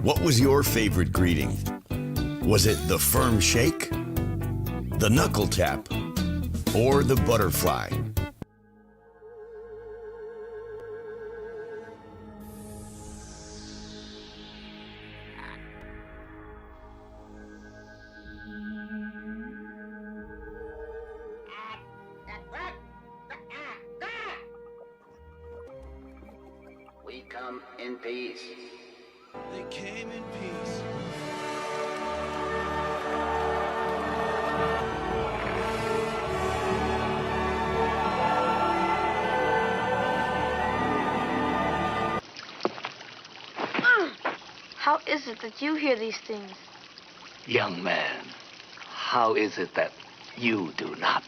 What was your favorite greeting? Was it the firm shake, the knuckle tap, or the butterfly? We come in peace. They came in peace. How is it that you hear these things? Young man, how is it that you do not?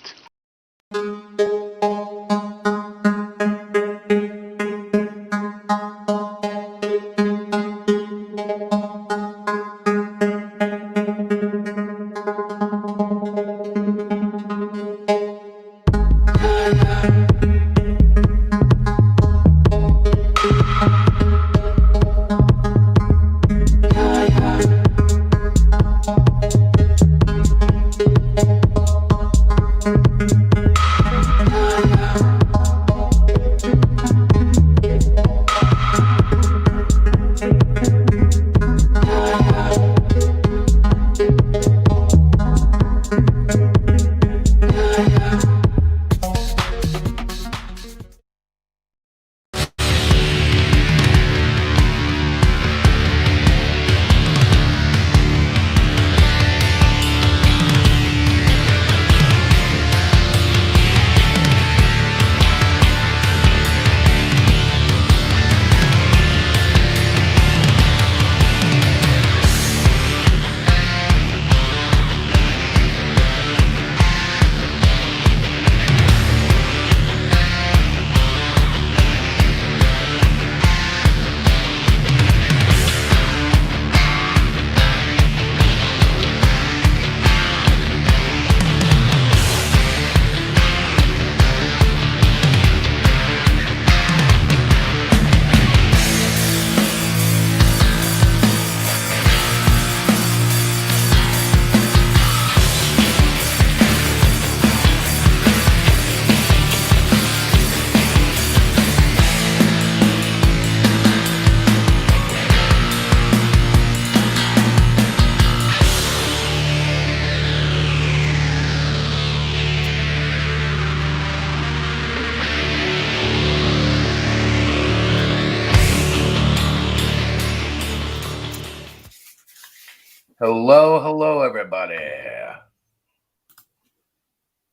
Hello, everybody.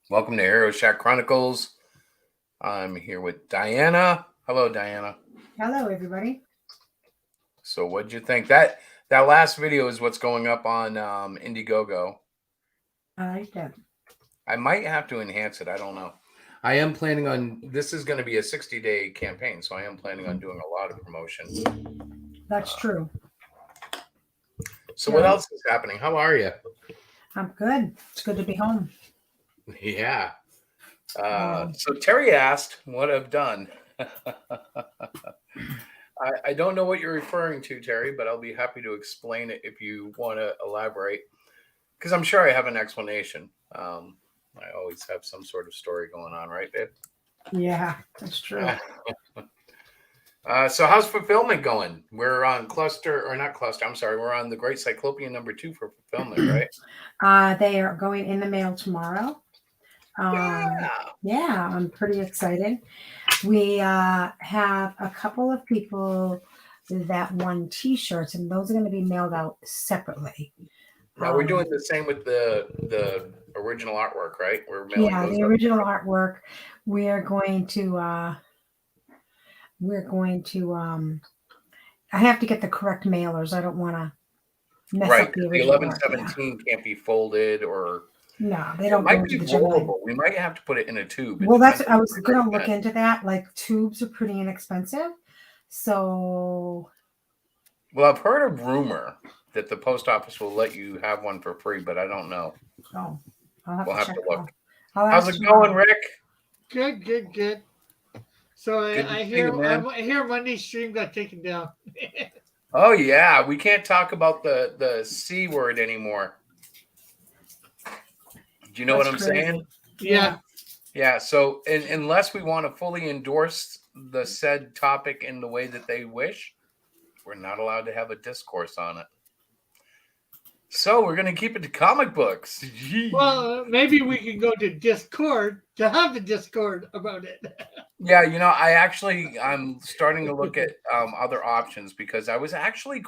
Welcome to Hero Shack Chronicles. I'm here with Diana. Hello, Diana. Hello, everybody. So, what'd you think? That last video is what's going up on Indiegogo. I like that. I might have to enhance it. I don't know. I am planning on. This is going to be a 60-day campaign, so I am planning on doing a lot of promotion. That's true. So, what else is happening? How are you? I'm good. It's good to be home. Yeah. So Terry asked what I've done. I don't know what you're referring to, Terry, but I'll be happy to explain it if you want to elaborate, because I'm sure I have an explanation. I always have some sort of story going on, right, babe? Yeah, that's true. So how's fulfillment going? We're on we're on the Great Cyclopian #2 for fulfillment, right? They are going in the mail tomorrow. Yeah, I'm pretty excited. We have a couple of people that won T-shirts, and those are going to be mailed out separately. Now we're doing the same with the original artwork, right? We're mailing those the original artwork. We're going to. I have to get the correct mailers. I don't want to mess up the original. The 1117 can't be folded or. No, they don't. It might be rollable. We might have to put it in a tube. Well, I was going to look into that. Like, tubes are pretty inexpensive. So. Well, I've heard a rumor that the post office will let you have one for free, but I don't know. Oh, we'll have to look. How's it going, Rick? Good. So I hear Monday's stream got taken down. Oh yeah, we can't talk about the C word anymore. Do you know what That's I'm crazy. saying? Yeah. Yeah. So unless we want to fully endorse the said topic in the way that they wish, we're not allowed to have a discourse on it. So we're going to keep it to comic books. Well, maybe we can go to Discord to have the Discord about it. Yeah, I'm starting to look at other options because I was actually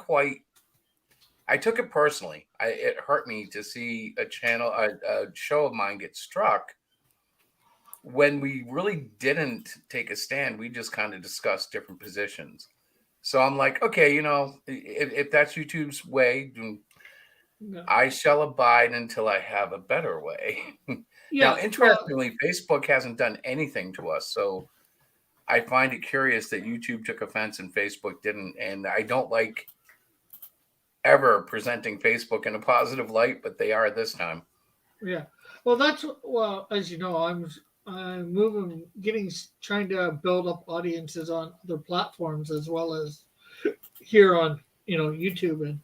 I took it personally. It hurt me to see a show of mine get struck when we really didn't take a stand. We just kind of discussed different positions. So I'm like, okay, if that's YouTube's way, then No. I shall abide until I have a better way. Now, Yeah. Well, interestingly, Facebook hasn't done anything to us. So I find it curious that YouTube took offense and Facebook didn't. And I don't like ever presenting Facebook in a positive light, but they are this time. yeah. Well, as you know, I'm moving, trying to build up audiences on other platforms as well as here on YouTube, and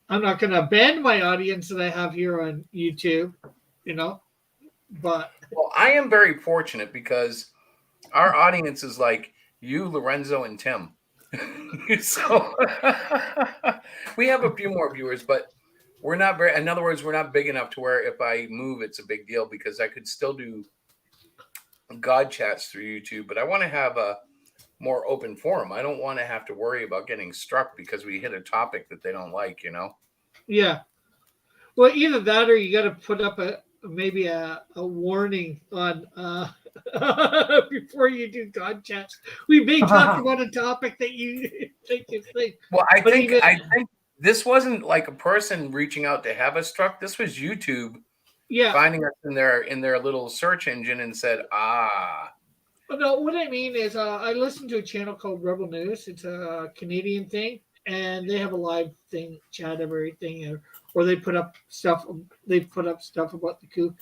I'm not going to abandon my audience that I have here on YouTube, but Well, I am very fortunate because our audience is like you, Lorenzo, and Tim. So we have a few more viewers, but we're not very, in other words, we're not big enough to where if I move, it's a big deal because I could still do God chats through YouTube, but I want to have a more open forum. I don't want to have to worry about getting struck because we hit a topic that they don't like. yeah. Well, either that or you got to put up maybe a warning on before you do God chats. We may talk about a topic that you think is thing. Well, But even I think this wasn't like a person reaching out to have us struck. This was YouTube yeah. finding us in their little search engine and said, No, what I mean is, I listen to a channel called Rebel News. It's a Canadian thing, and they have a live thing, chat everything, or they put up stuff. They put up stuff about the coup,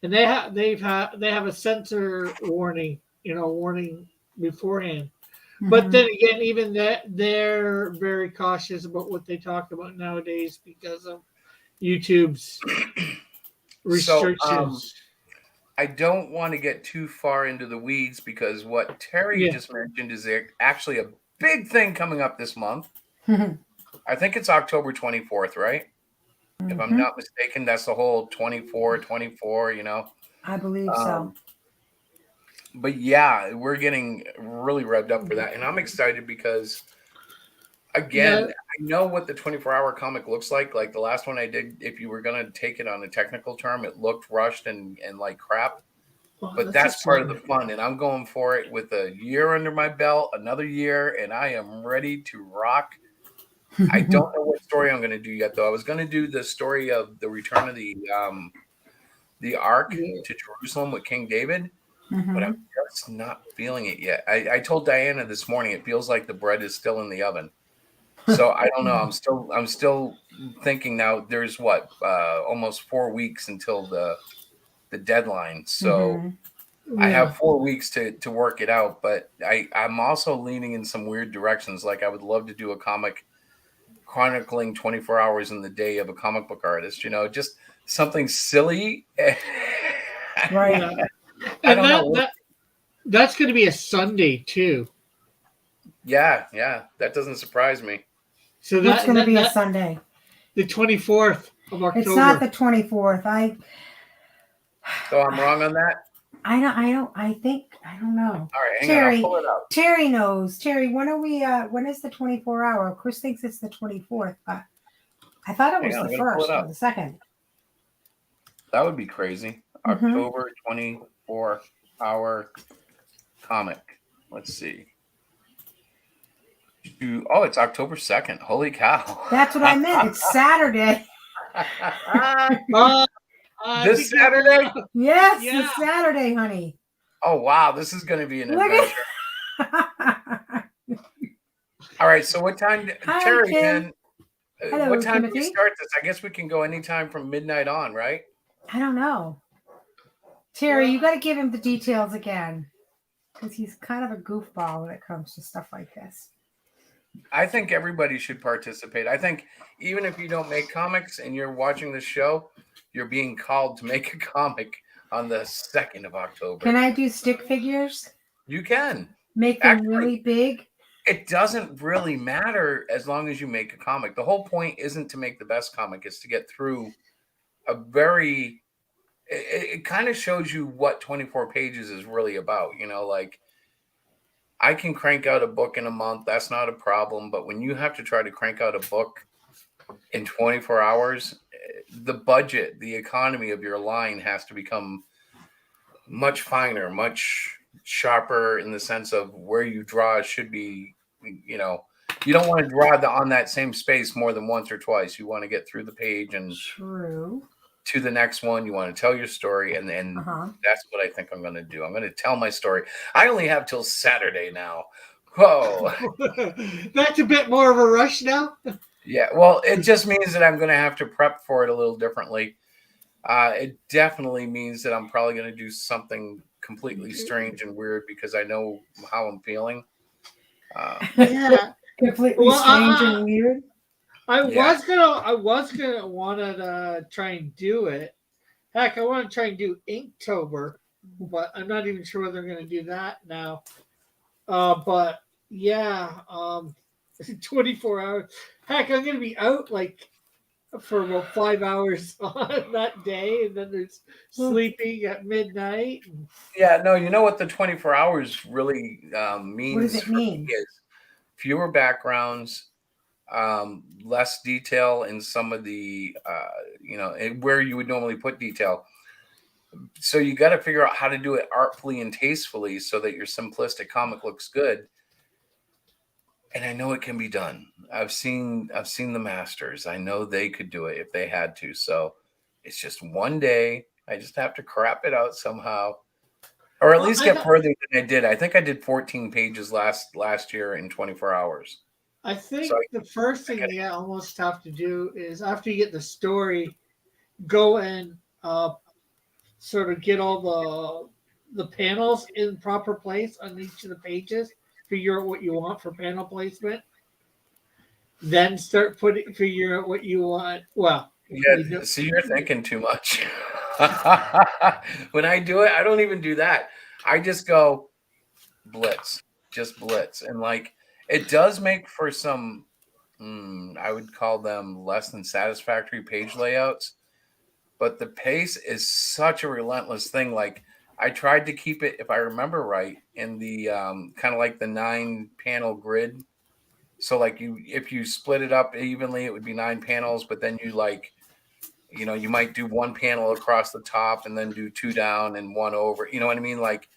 and they have a censor warning, warning beforehand. But then again, even that they're very cautious about what they talk about nowadays because of YouTube's restrictions. I don't want to get too far into the weeds because what Terry just mentioned is actually a big thing coming up this month. I think it's October 24th, right? If I'm not mistaken, that's the whole 24, I believe so. But yeah, we're getting really revved up for that. And I'm excited because, again, I know what the 24-hour comic looks like. Like the last one I did, if you were going to take it on a technical term, it looked rushed and like crap. But that's part of the fun. And I'm going for it with a year under my belt, another year, and I am ready to rock. I don't know what story I'm going to do yet, though. I was going to do the story of the return of the Ark to Jerusalem with King David. But I'm just not feeling it yet. I told Diana this morning it feels like the bread is still in the oven. So I don't know. I'm still thinking now. There's almost 4 weeks until the deadline. So I have 4 weeks to work it out. But I'm also leaning in some weird directions. Like I would love to do a comic chronicling 24 hours in the day of a comic book artist. Just something silly. Right. I don't know. That's going to be a Sunday too. Yeah, that doesn't surprise me. So that's going to be a Sunday, the 24th of October. It's not the 24th. So I'm wrong on that. I don't know. All right, Terry, I'll pull it out. Terry knows. Terry, when are we? When is the 24-hour? Chris thinks it's the 24th, but I thought it was the first or the second. That would be crazy. October 24-hour comic. Let's see. Oh, it's October 2nd. Holy cow. That's what I meant. It's Saturday. This Saturday? Yes, this Saturday, honey. Oh, wow. This is going to be an adventure. All right. So what time, Terry, then, Hello, what time Timothy. do we start this? I guess we can go anytime from midnight on, right? I don't know. Terry, you got to give him the details again because he's kind of a goofball when it comes to stuff like this. I think everybody should participate. I think even if you don't make comics and you're watching the show, you're being called to make a comic on the 2nd of October. Can I do stick figures? You can. Make them Actually, really big? it doesn't really matter as long as you make a comic. The whole point isn't to make the best comic, it's to get through a very it kind of shows you what 24 pages is really about. Like I can crank out a book in a month, that's not a problem. But when you have to try to crank out a book in 24 hours, the budget, the economy of your line has to become much finer, much sharper in the sense of where you draw should be. You don't want to draw on that same space more than once or twice. You want to get through the page and True. to the next one. You want to tell your story, and that's what I think I'm going to do. I'm going to tell my story. I only have till Saturday now. Whoa. That's a bit more of a rush now. Yeah, well, it just means that I'm going to have to prep for it a little differently. It definitely means that I'm probably going to do something completely strange and weird because I know how I'm feeling. Yeah, Completely strange and weird. I was gonna wanna try and do it. Heck, I want to try and do Inktober, but I'm not even sure whether I'm gonna do that now. But yeah, 24 hours. Heck, I'm gonna be out like for about 5 hours on that day, and then there's sleeping at midnight. Yeah, no, you know what the 24 hours really means? What does it mean? Is fewer backgrounds, less detail in some of the, where you would normally put detail. So you got to figure out how to do it artfully and tastefully so that your simplistic comic looks good. And I know it can be done. I've seen the masters. I know they could do it if they had to. So it's just one day. I just have to crap it out somehow, or at least get further than I did. I think I did 14 pages last year in 24 hours. I think the first thing you almost have to do is after you get the story, go and sort of get all the panels in proper place on each of the pages. Figure out what you want for panel placement. Then start figure out what you want. Well, yeah. See, you're thinking too much. When I do it, I don't even do that. I just go blitz, and like it does make for some. I would call them less than satisfactory page layouts, but the pace is such a relentless thing. Like I tried to keep it, if I remember right, in the kind of like the 9-panel grid. So like if you split it up evenly, it would be 9 panels, but then you might do 1 panel across the top and then do 2 down and 1 over. You know what I mean? Like,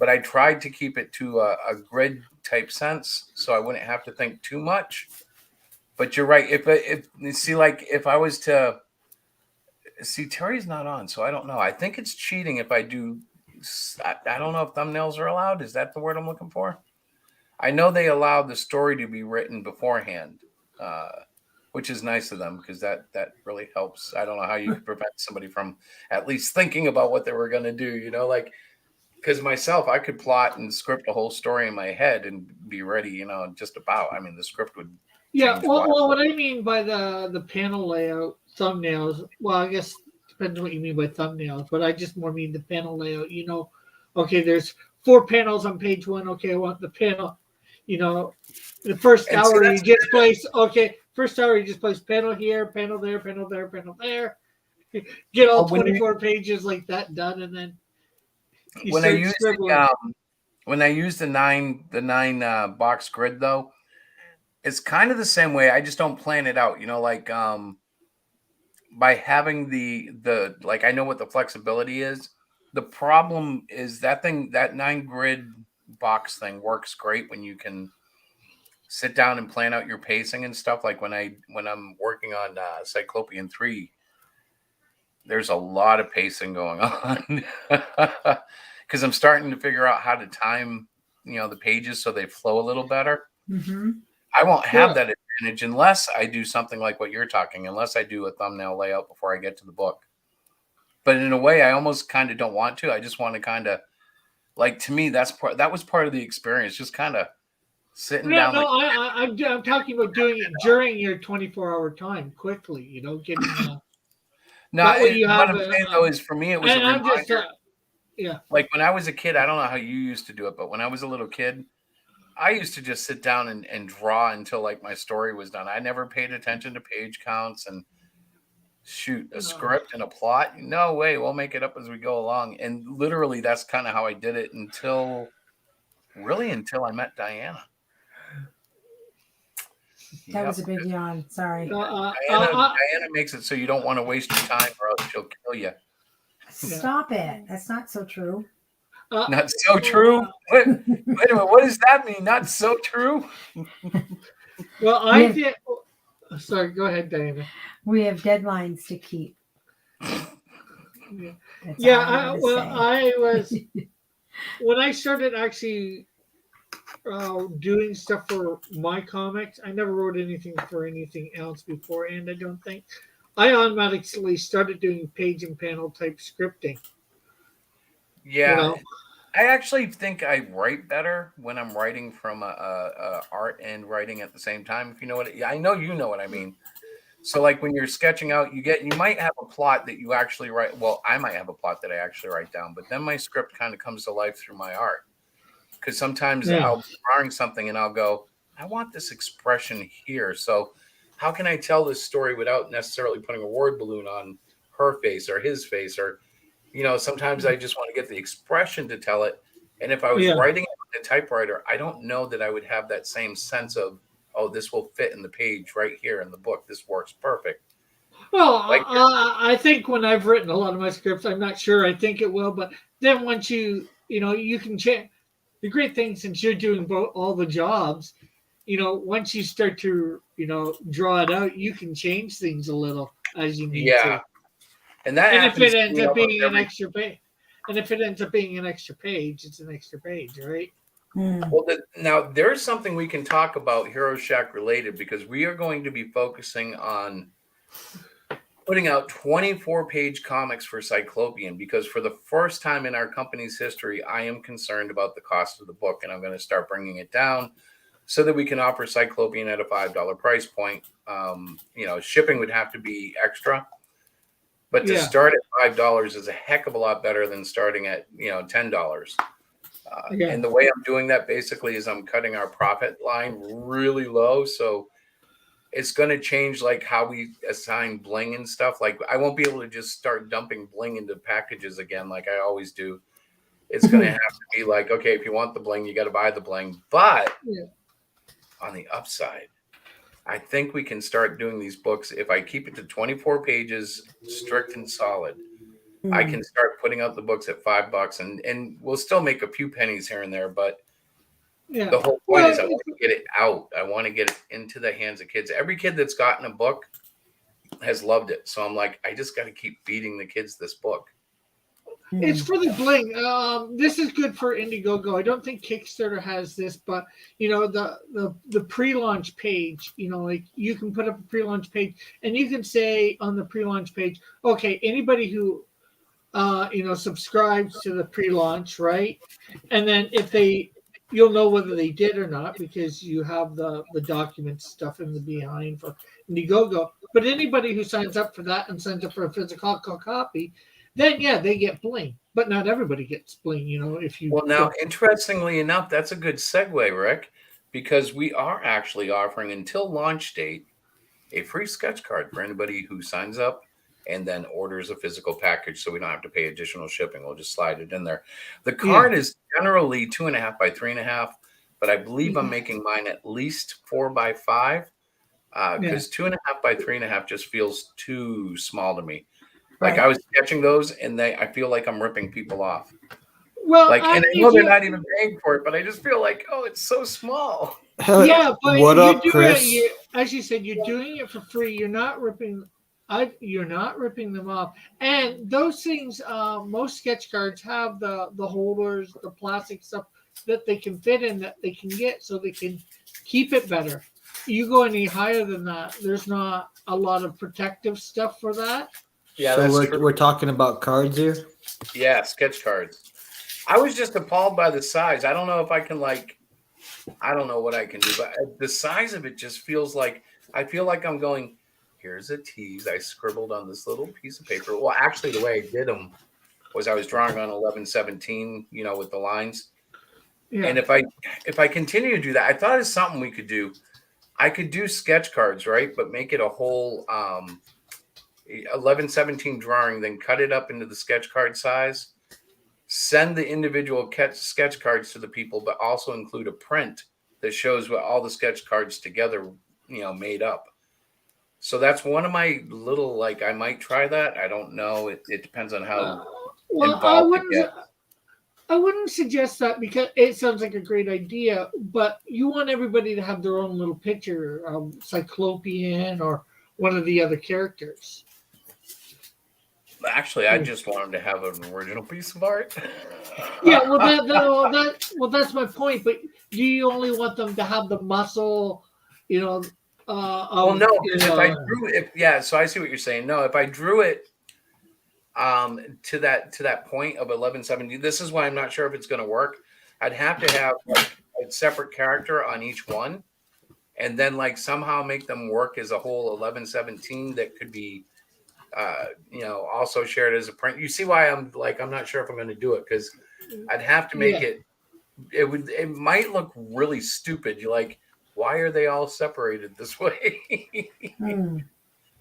but I tried to keep it to a grid type sense, so I wouldn't have to think too much. But you're right. If I was to see, Terry's not on, so I don't know. I think it's cheating if I do. I don't know if thumbnails are allowed. Is that the word I'm looking for? I know they allow the story to be written beforehand, which is nice of them because that really helps. I don't know how you could prevent somebody from at least thinking about what they were going to do, like, because myself, I could plot and script a whole story in my head and be ready, just about. I mean, the script would. Yeah, well, what I mean by the panel layout, thumbnails, well, I guess depends what you mean by thumbnails, but I just more mean the panel layout. Okay, there's 4 panels on page 1. Okay, I want the panel. The first hour you just place. Okay, first hour you just place panel here, panel there, panel there, panel there. Get all 24 pages like that done, and then when I use the 9 box grid though, it's kind of the same way. I just don't plan it out. Like by having the like, I know what the flexibility is. The problem is that 9 grid box thing works great when you can sit down and plan out your pacing and stuff. Like when I'm working on Cyclopian 3, there's a lot of pacing going on because I'm starting to figure out how to time, the pages so they flow a little better. Mm-hmm. I won't have that advantage unless I do something like what you're talking, unless I do a thumbnail layout before I get to the book. But in a way, I almost kind of don't want to. I just want to kind of, like, to me, that was part of the experience. Just kind of sitting No, down. no, Like, I'm talking about doing it during your 24-hour time quickly. Getting no, that way you what have I'm saying though is, for me, it was a and I'm reminder. just yeah. Like when I was a kid, I don't know how you used to do it, but when I was a little kid, I used to just sit down and draw until like my story was done. I never paid attention to page counts and shoot a script and a plot. No way, we'll make it up as we go along. And literally, that's kind of how I did it until I met Diana. That Yep. was a big yawn. Sorry. Diana makes it so you don't want to waste your time, or else she'll kill you. Stop it. That's not so true. Not so true. Wait a minute, what does that mean? Not so true. Well, I did. Sorry, go ahead, Diana. We have deadlines to keep. That's Yeah, all I'm gonna say. I was when I started actually doing stuff for my comics. I never wrote anything for anything else beforehand. I don't think. I automatically started doing page and panel type scripting. Yeah, I actually think I write better when I'm writing from a art and writing at the same time. If you know what I know, you know what I mean. So like when you're sketching out, you might have a plot that you actually write. Well, I might have a plot that I actually write down, but then my script kind of comes to life through my art. Because sometimes I'll be drawing something and I'll go, I want this expression here. So how can I tell this story without necessarily putting a word balloon on her face or his face? Or, sometimes I just want to get the expression to tell it. And if I was writing it on a typewriter, I don't know that I would have that same sense of, oh, this will fit in the page right here in the book. This works perfect. Well, I think when I've written a lot of my scripts, I'm not sure. I think it will, but then once you can change. The great thing, since you're doing all the jobs, once you start to draw it out, you can change things a little as you need to. And that if happens it ends to up me being an extra page, it's an extra page, right? Well, now there's something we can talk about Hero Shack related, because we are going to be focusing on putting out 24-page comics for Cyclopian, because for the first time in our company's history, I am concerned about the cost of the book, and I'm going to start bringing it down so that we can offer Cyclopian at a $5 price point. Shipping would have to be extra, but to start at $5 is a heck of a lot better than starting at $10. And the way I'm doing that basically is I'm cutting our profit line really low, so it's going to change like how we assign bling and stuff. Like I won't be able to just start dumping bling into packages again like I always do. It's going to have to be like, okay, if you want the bling, you got to buy the bling. But on the upside, I think we can start doing these books. If I keep it to 24 pages, strict and solid, I can start putting out the books at $5, and we'll still make a few pennies here and there, but the whole point is I want to get it out. I want to get it into the hands of kids. Every kid that's gotten a book has loved it. So I'm like, I just got to keep feeding the kids this book. It's for the bling. This is good for Indiegogo. I don't think Kickstarter has this, but the pre-launch page. Like you can put up a pre-launch page, and you can say on the pre-launch page, okay, anybody who subscribes to the pre-launch, right? And then you'll know whether they did or not because you have the document stuff in the behind for Indiegogo. But anybody who signs up for that and signs up for a physical copy, then they get bling. But not everybody gets bling, if you. Well, now, interestingly enough, that's a good segue, Rick, because we are actually offering until launch date a free sketch card for anybody who signs up and then orders a physical package, so we don't have to pay additional shipping. We'll just slide it in there. The card is generally 2.5 by 3.5, but I believe I'm making mine at least 4 by 5, because 2.5 by 3.5 just feels too small to me. Like I was sketching those, and I feel like I'm ripping people off. Well, and I know they're not even paying for it, but I just feel like, oh, it's so small. Yeah, but what up, Chris? As you said, you're doing it for free. You're not ripping. You're not ripping them off. And those things, most sketch cards have the holders, the plastic stuff that they can fit in, that they can get, so they can keep it better. You go any higher than that, there's not a lot of protective stuff for that. Yeah, so we're talking about cards here? Yeah, sketch cards. I was just appalled by the size. I don't know if I can I don't know what I can do, but the size of it just feels like I feel like I'm going. Here's a tease I scribbled on this little piece of paper. Well, actually, the way I did them was I was drawing on 1117, with the lines. Yeah. And if I continue to do that, I thought it's something we could do. I could do sketch cards, right? But make it a whole 1117 drawing, then cut it up into the sketch card size. Send the individual sketch cards to the people, but also include a print that shows what all the sketch cards together, made up. So that's one of my little, I might try that. I don't know. It depends on how Well, involved it gets. I wouldn't suggest that because it sounds like a great idea, but you want everybody to have their own little picture, Cyclopian or one of the other characters. Actually, I just want them to have an original piece of art. Yeah, well, that's my point. But do you only want them to have the muscle, Well, no, because if I drew it, so I see what you're saying. No, if I drew it to that point of 1170, this is why I'm not sure if it's going to work. I'd have to have a separate character on each one, and then somehow make them work as a whole 1117 that could be also shared as a print. You see why I'm not sure if I'm going to do it, because I'd have to make it might look really stupid. You're like, why are they all separated this way?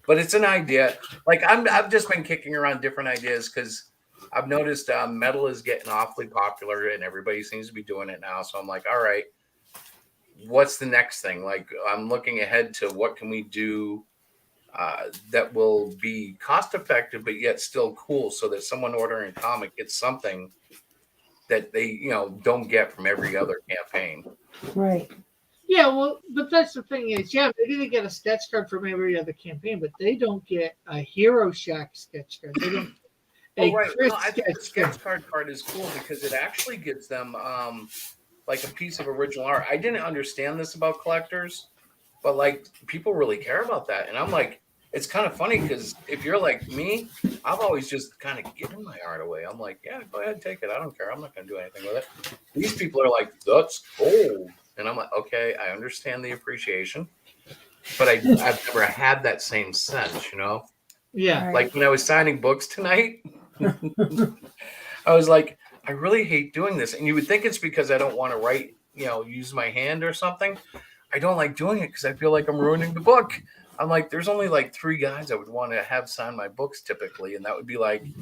But it's an idea. I've just been kicking around different ideas because I've noticed metal is getting awfully popular and everybody seems to be doing it now. So I'm like, all right, what's the next thing? I'm looking ahead to what can we do that will be cost effective, but yet still cool, so that someone ordering a comic gets something that they, don't get from every other campaign. Right. Yeah, well, but that's the thing is, maybe they get a sketch card from every other campaign, but they don't get a Hero Shack sketch card. They don't. Right. No, I think the sketch card is cool because it actually gives them a piece of original art. I didn't understand this about collectors, but people really care about that, and I'm like, it's kind of funny because if you're like me, I've always just kind of given my art away. I'm like, yeah, go ahead, take it. I don't care. I'm not going to do anything with it. These people are like, that's gold. And I'm like, okay, I understand the appreciation, but I've never had that same sense, Yeah. Like when I was signing books tonight, I was like, I really hate doing this. And you would think it's because I don't want to write, use my hand or something. I don't like doing it because I feel like I'm ruining the book. I'm like, there's only 3 guys I would want to have sign my books typically, and that would be one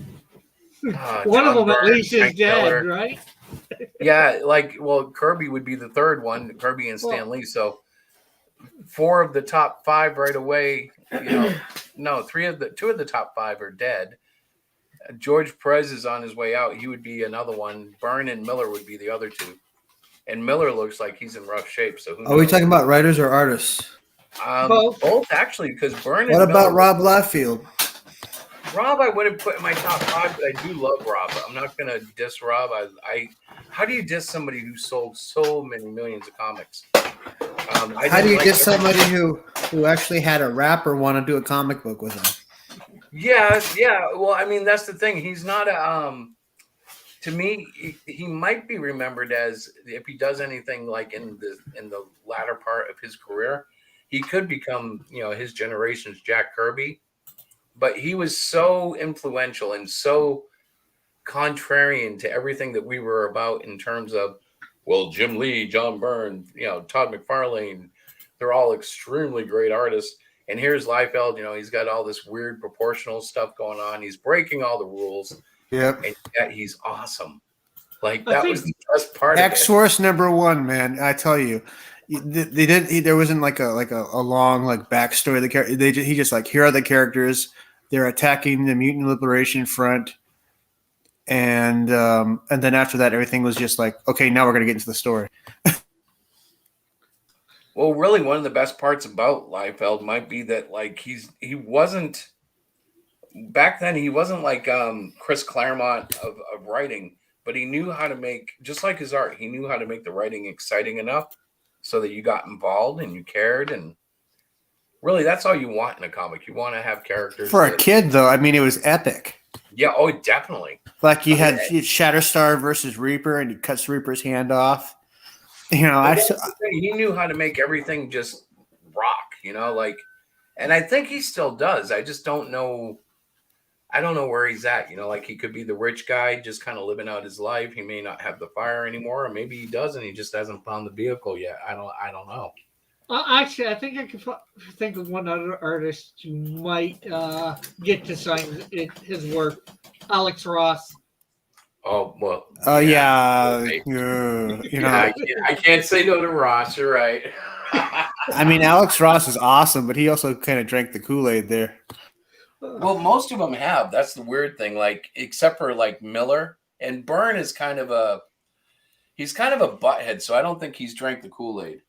of them at least is dead, right? Yeah, Kirby would be the third one, Kirby and Stan Lee. So 4 of the top 5 right away. No, 2 of the top 5 are dead. George Perez is on his way out. He would be another one. Byrne and Miller would be the other 2. And Miller looks like he's in rough shape. So are we talking about writers or artists? Both actually, because Byrne. What about Rob Liefeld? Rob, I wouldn't put in my top 5, but I do love Rob. I'm not gonna diss Rob. How do you diss somebody who sold so many millions of comics? How do you diss somebody who actually had a rapper want to do a comic book with him? Yeah. Well, I mean, that's the thing. He's not a. To me, he might be remembered as, if he does anything in the latter part of his career, he could become, his generation's Jack Kirby. But he was so influential and so contrarian to everything that we were about in terms of, Jim Lee, John Byrne, Todd McFarlane, they're all extremely great artists. And here's Liefeld, he's got all this weird proportional stuff going on. He's breaking all the rules. Yep. And yet he's awesome. That was the best part of it. X-Source #1, man. I tell you. There wasn't a long backstory of the character. He just here are the characters. They're attacking the Mutant Liberation Front, and then after that, everything was just okay. Now we're gonna get into the story. Well, really, one of the best parts about Liefeld might be that he wasn't back then. He wasn't like Chris Claremont of writing, but he knew how to make, just like his art. He knew how to make the writing exciting enough so that you got involved and you cared. And really, that's all you want in a comic. You want to have characters. For a kid, though, I mean, it was epic. Yeah, oh, definitely. You had Shatterstar versus Reaper, and he cuts Reaper's hand off. You know, But that's the thing. He knew how to make everything just rock, like, and I think he still does. I just don't know. I don't know where he's at. Like he could be the rich guy just kind of living out his life. He may not have the fire anymore, or maybe he does and he just hasn't found the vehicle yet. I don't know. Actually, I think I could think of one other artist who might get to sign his work. Alex Ross. Oh well. yeah, Right. you Yeah, know, I can't say no to Ross. You're right. I mean, Alex Ross is awesome, but he also kind of drank the Kool-Aid there. Well, most of them have. That's the weird thing. Like, except for like Miller and Byrne is he's kind of a butthead. So I don't think he's drank the Kool-Aid.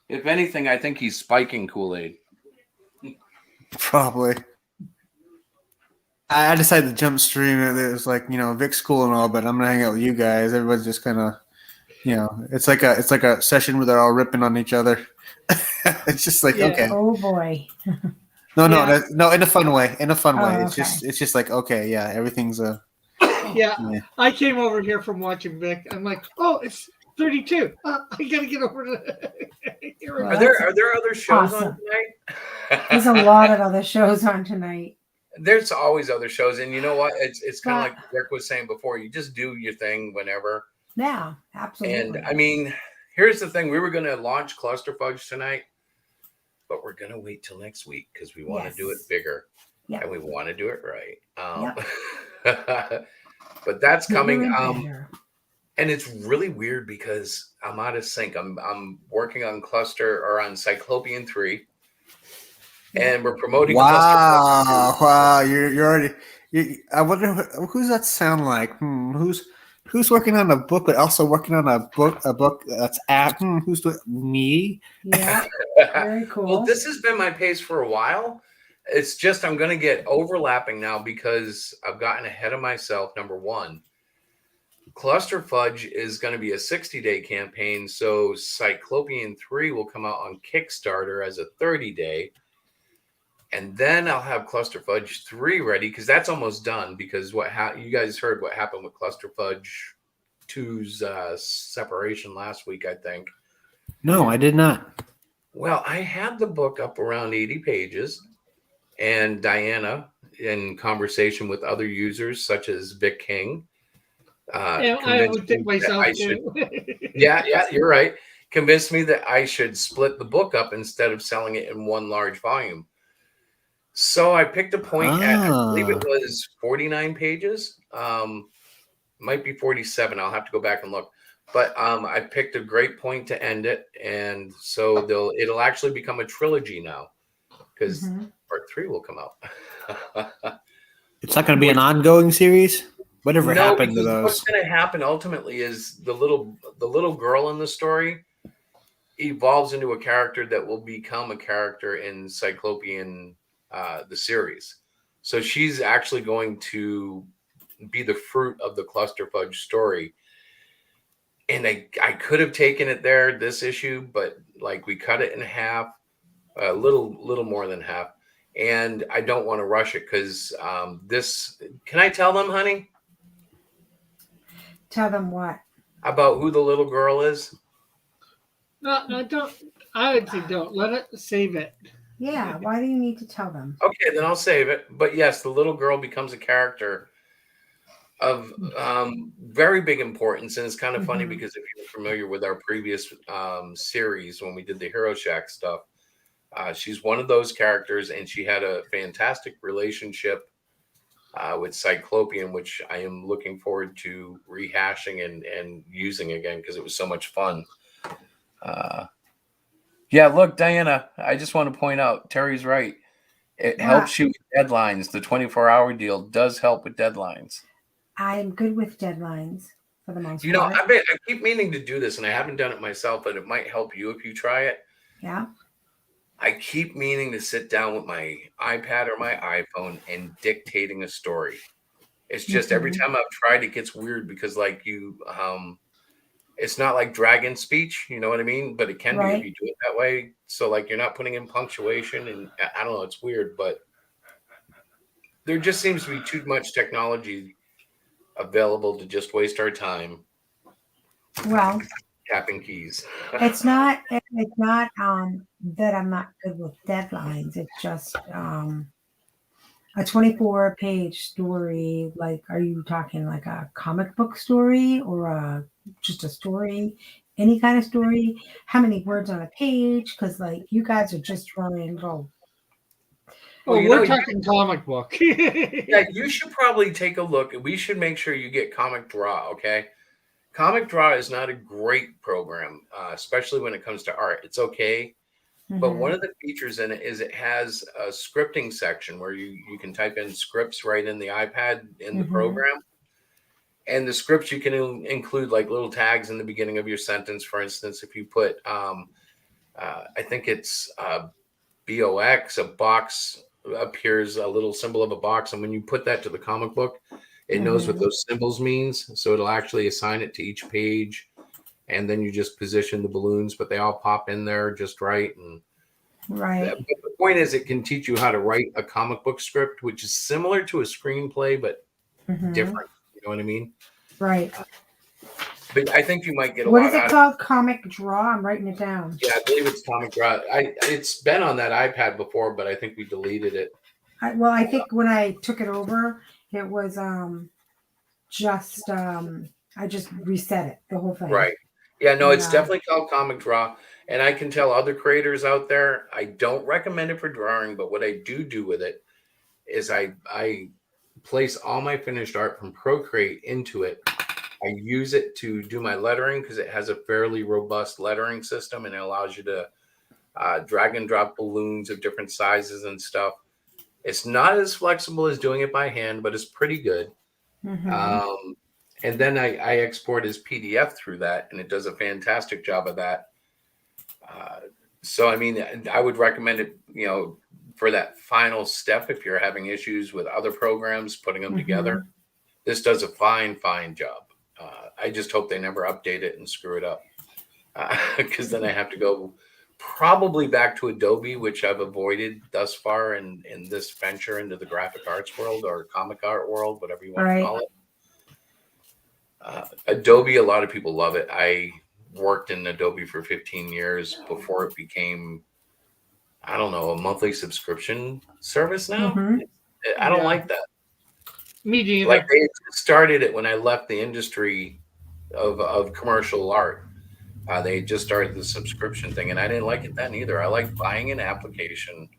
If anything, I think he's spiking Kool-Aid. Probably. I decided to jump stream. It was like, Vic's cool and all, but I'm gonna hang out with you guys. Everybody's just kind of, it's like a session where they're all ripping on each other. It's just like, Yeah. okay. Oh boy. No, Yeah. no, in a fun way. In a fun way. Oh, It's okay. just like, okay, yeah, everything's Yeah. Yeah. I came over here from watching Vic. I'm like, oh, it's 32. I gotta get over to. Well, Are there other shows on awesome. tonight? There's a lot of other shows on tonight. There's always other shows, and you know what? It's kind of But- like Rick was saying before. You just do your thing whenever. Yeah, absolutely. And I mean, here's the thing: we were going to launch Cluster Fudge tonight, but we're going to wait till next week because we want to do it Yes. bigger, Yep. and we want to do it right. But that's coming. Bigger and better. And it's really weird because I'm out of sync. I'm working on Cyclopian 3. And we're promoting Cluster Fudge. wow. You're already. I wonder who's that sound like. Who's working on a book, but also working on a book that's who's doing me? Yeah, very cool. Well, this has been my pace for a while. It's just I'm going to get overlapping now because I've gotten ahead of myself. Number one, Cluster Fudge is going to be a 60-day campaign, so Cyclopian 3 will come out on Kickstarter as a 30-day. And then I'll have Cluster Fudge 3 ready because that's almost done. Because you guys heard what happened with Cluster Fudge 2's separation last week, I think. No, I did not. Well, I had the book up around 80 pages, and Diana, in conversation with other users such as Vic King, And I would think myself too. yeah, you're right. Convinced me that I should split the book up instead of selling it in one large volume. So I picked a point at, I believe it was 49 pages. Might be 47. I'll have to go back and look. But I picked a great point to end it. And so it'll actually become a trilogy now because part 3 will come out. It's not going to be an ongoing series. Whatever No, happened to because those? what's going to happen ultimately is the little girl in the story evolves into a character that will become a character in Cyclopian, the series. So she's actually going to be the fruit of the Cluster Fudge story. And I could have taken it there this issue, but like we cut it in half, a little more than half. And I don't want to rush it because can I tell them, honey? Tell them what? About who the little girl is? No, don't. I would say don't. Let it save it. Yeah, why do you need to tell them? Okay, then I'll save it. But yes, the little girl becomes a character of very big importance. And it's kind of funny because if you're familiar with our previous series when we did the Hero Shack stuff, she's one of those characters, and she had a fantastic relationship with Cyclopian, which I am looking forward to rehashing and using again because it was so much fun. Yeah, look, Diana, I just want to point out, Terry's right. It helps you with deadlines. The 24-hour deal does help with deadlines. I'm good with deadlines for the most part. I keep meaning to do this, and I haven't done it myself, but it might help you if you try it. Yeah. I keep meaning to sit down with my iPad or my iPhone and dictating a story. It's just every time I've tried, it gets weird because like it's not like dragon speech, you know what I mean? But it can be if you do it that way. So like you're not putting in punctuation, and I don't know, it's weird, but there just seems to be too much technology available to just waste our time. Well, tapping keys. it's not that I'm not good with deadlines. It's just a 24-page story. Like, are you talking like a comic book story or just a story? Any kind of story? How many words on a page? Because like you guys are just throwing go. Well, Oh, we're talking comic book. Yeah, you should probably take a look. We should make sure you get Comic Draw, okay? Comic Draw is not a great program, especially when it comes to art. It's okay, but one Mhm. of the features in it is it has a scripting section where you can type in scripts right in the iPad in the Mhm. program. And the scripts you can include like little tags in the beginning of your sentence. For instance, if you put, I think it's BOX, a box appears, a little symbol of a box. And when you put that to the comic book, it knows what Mhm. those symbols means. So it'll actually assign it to each page. And then you just position the balloons, but they all pop in there just right. And Right. but the point is, it can teach you how to write a comic book script, which is similar to a screenplay, but Mhm. different. You know what I mean? Right. But I think you might get a What lot is it out of it. called? Comic Draw. I'm writing it down. Yeah, I believe it's Comic Draw. It's been on that iPad before, but I think we deleted it. I think when I took it over, it was just I just reset it, the whole thing. Right. Yeah, no, it's Yeah. definitely called Comic Draw. And I can tell other creators out there, I don't recommend it for drawing, but what I do with it is I place all my finished art from Procreate into it. I use it to do my lettering because it has a fairly robust lettering system and it allows you to drag and drop balloons of different sizes and stuff. It's not as flexible as doing it by hand, but it's pretty good. Mhm. Um, and then I export as PDF through that, and it does a fantastic job of that. Uh, so, I mean, I would recommend it, for that final step if you're having issues with other programs, putting them together. Mhm. This does a fine job. I just hope they never update it and screw it up because then I have to go probably back to Adobe, which I've avoided thus far in this venture into the graphic arts world or comic art world, whatever you want to Right. call it. Adobe, a lot of people love it. I worked in Adobe for 15 years before it became, I don't know, a monthly subscription service now. Mhm. I don't Yeah, like that. me Like neither. they started it when I left the industry of commercial art. They just started the subscription thing, and I didn't like it then either. I like buying an application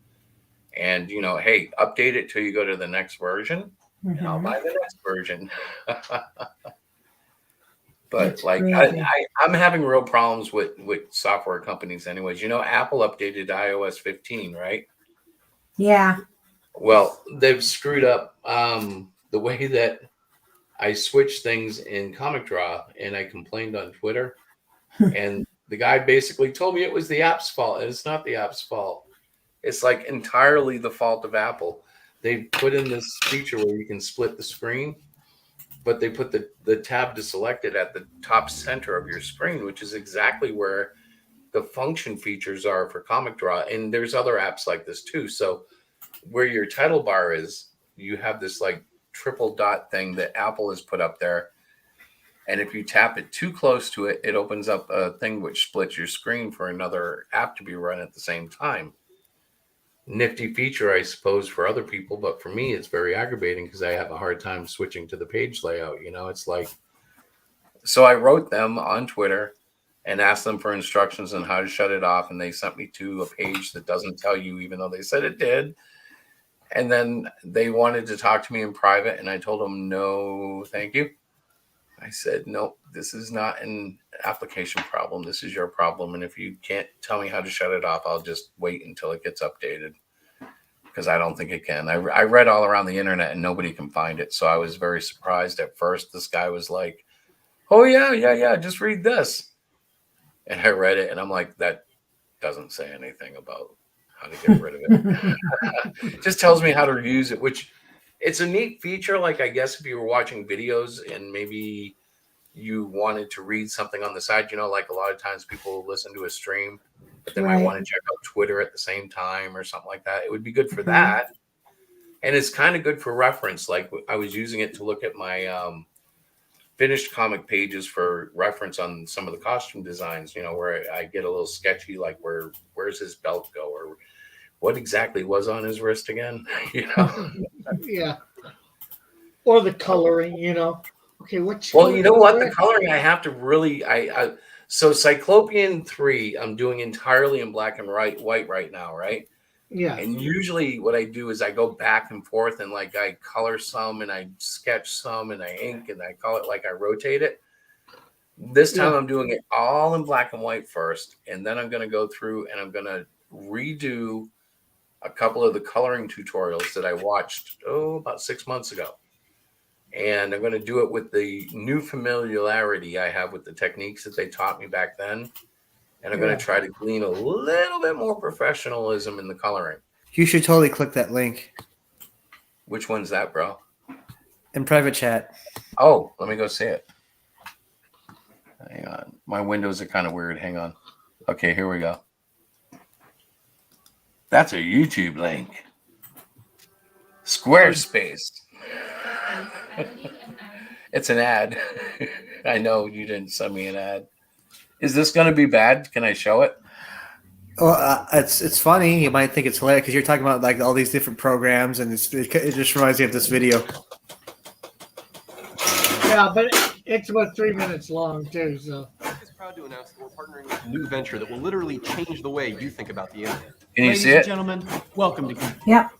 and, hey, update it till you go to the next version, and I'll Mhm. buy the next version. But It's like crazy. I'm having real problems with software companies anyways. Apple updated iOS 15, right? Yeah. Well, they've screwed up the way that I switch things in Comic Draw, and I complained on Twitter, and the guy basically told me it was the app's fault, and it's not the app's fault. It's like entirely the fault of Apple. They put in this feature where you can split the screen, but they put the tab to select it at the top center of your screen, which is exactly where the function features are for Comic Draw. And there's other apps like this too. So where your title bar is, you have this like triple dot thing that Apple has put up there. And if you tap it too close to it, it opens up a thing which splits your screen for another app to be run at the same time. Nifty feature, I suppose, for other people, but for me, it's very aggravating because I have a hard time switching to the page layout. It's like, so I wrote them on Twitter and asked them for instructions on how to shut it off, and they sent me to a page that doesn't tell you, even though they said it did. And then they wanted to talk to me in private, and I told them, no, thank you. I said, no, this is not an application problem. This is your problem. And if you can't tell me how to shut it off, I'll just wait until it gets updated because I don't think it can. I read all around the internet and nobody can find it. So I was very surprised at first. This guy was like, oh, yeah, just read this. And I read it and I'm like, that doesn't say anything about how to get rid of it. It just tells me how to use it, which it's a neat feature. Like, I guess if you were watching videos and maybe you wanted to read something on the side, like a lot of times people listen to a stream, but they might Right. want to check out Twitter at the same time or something like that. It would be good for Mhm. that. And it's kind of good for reference. Like I was using it to look at my finished comic pages for reference on some of the costume designs, where I get a little sketchy, like where's his belt go, or what exactly was on his wrist again, Yeah. Or the coloring, Okay, what? Well, you know what? The coloring I have to really so Cyclopian 3, I'm doing entirely in black and white right now, right? Yeah. And usually what I do is I go back and forth and like I color some and I sketch some and I ink and I call it like I rotate it. This time I'm doing it all in black and white first, and then I'm going to go through and I'm going to redo a couple of the coloring tutorials that I watched about 6 months ago. And I'm going to do it with the new familiarity I have with the techniques that they taught me back then. And I'm going to try to glean a little bit more professionalism in the coloring. You should totally click that link Which one's that, bro? in private chat. Oh, let me go see it. Hang on. My windows are kind of weird. Hang on. Okay, here we go. That's a YouTube link. Squarespace. It's an ad. I know you didn't send me an ad. Is this going to be bad? Can I show it? Well, it's funny. You might think it's hilarious because you're talking about like all these different programs, and it just reminds me of this video. Yeah, but it's about 3 minutes long too. So. Is proud to announce that we're partnering with a new venture that will literally change the way you think about the internet. Can you Ladies see it? and gentlemen, welcome to Geek. Yep.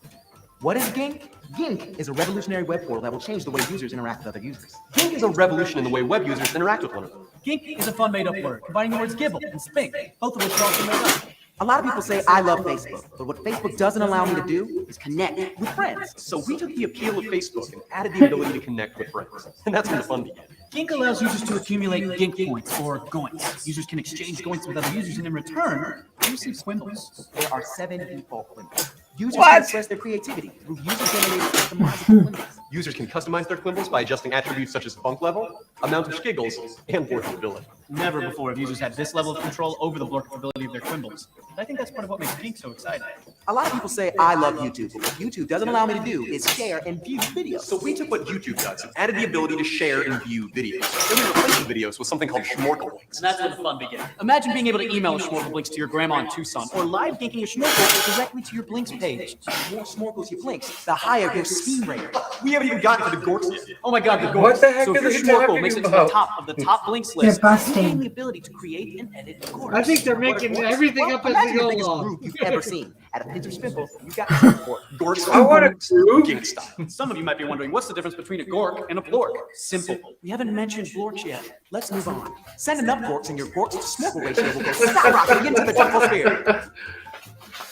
What is Gink? Gink is a revolutionary web portal that will change the way users interact with other users. Gink is a revolution in the way web users interact with one another. Gink is a fun made-up word, combining the words gibble and spink, both of which are also made up. A lot of people say I love Facebook, but what Facebook doesn't allow me to do is connect with friends. So we took the appeal of Facebook and added the ability to connect with friends. And that's when the fun began. Gink allows users to accumulate Gink points, or goints. Users can exchange goints with other users, and in return, receive quimbles. There are 7 default quimbles. Users can express their creativity through user-generated customizable quimbles. Users can customize their quimbles by adjusting attributes such as funk level, amount of skiggles, and blurkability. Never before have users had this level of control over the blurkability of their quimbles. And I think that's part of what makes Gink so exciting. A lot of people say I love YouTube, but what YouTube doesn't allow me to do is share and view videos. So we took what YouTube does and added the ability to share and view videos. Then we replaced the videos with something called Schmorkel links. And that's where the fun begins. Imagine being able to email a Schmorkel Blinks to your grandma in Tucson, or live ginking a Schmorkel directly to your Blinks page. The more Schmorkels you Blinks, the higher your Steam rating. We haven't even gotten to the Gorks yet. Oh my god, the Gorks. What the heck so are if they your Schmorkel talking makes it to about? the top of the top Blinks list, They're busting. you gain the ability to create and edit Gorks. I think they're making everything up as they Imagine go the biggest along. group you've ever seen. At a pinch of spimple, you got for Gorks I want to Gink style. Some of you might be wondering, what's the difference between a Gork and a Blork? Simple. We haven't mentioned Blorks yet. Let's move on. Send enough Gorks and your Gorks to Snorkel ratio will go skyrocketing into the jungle sphere.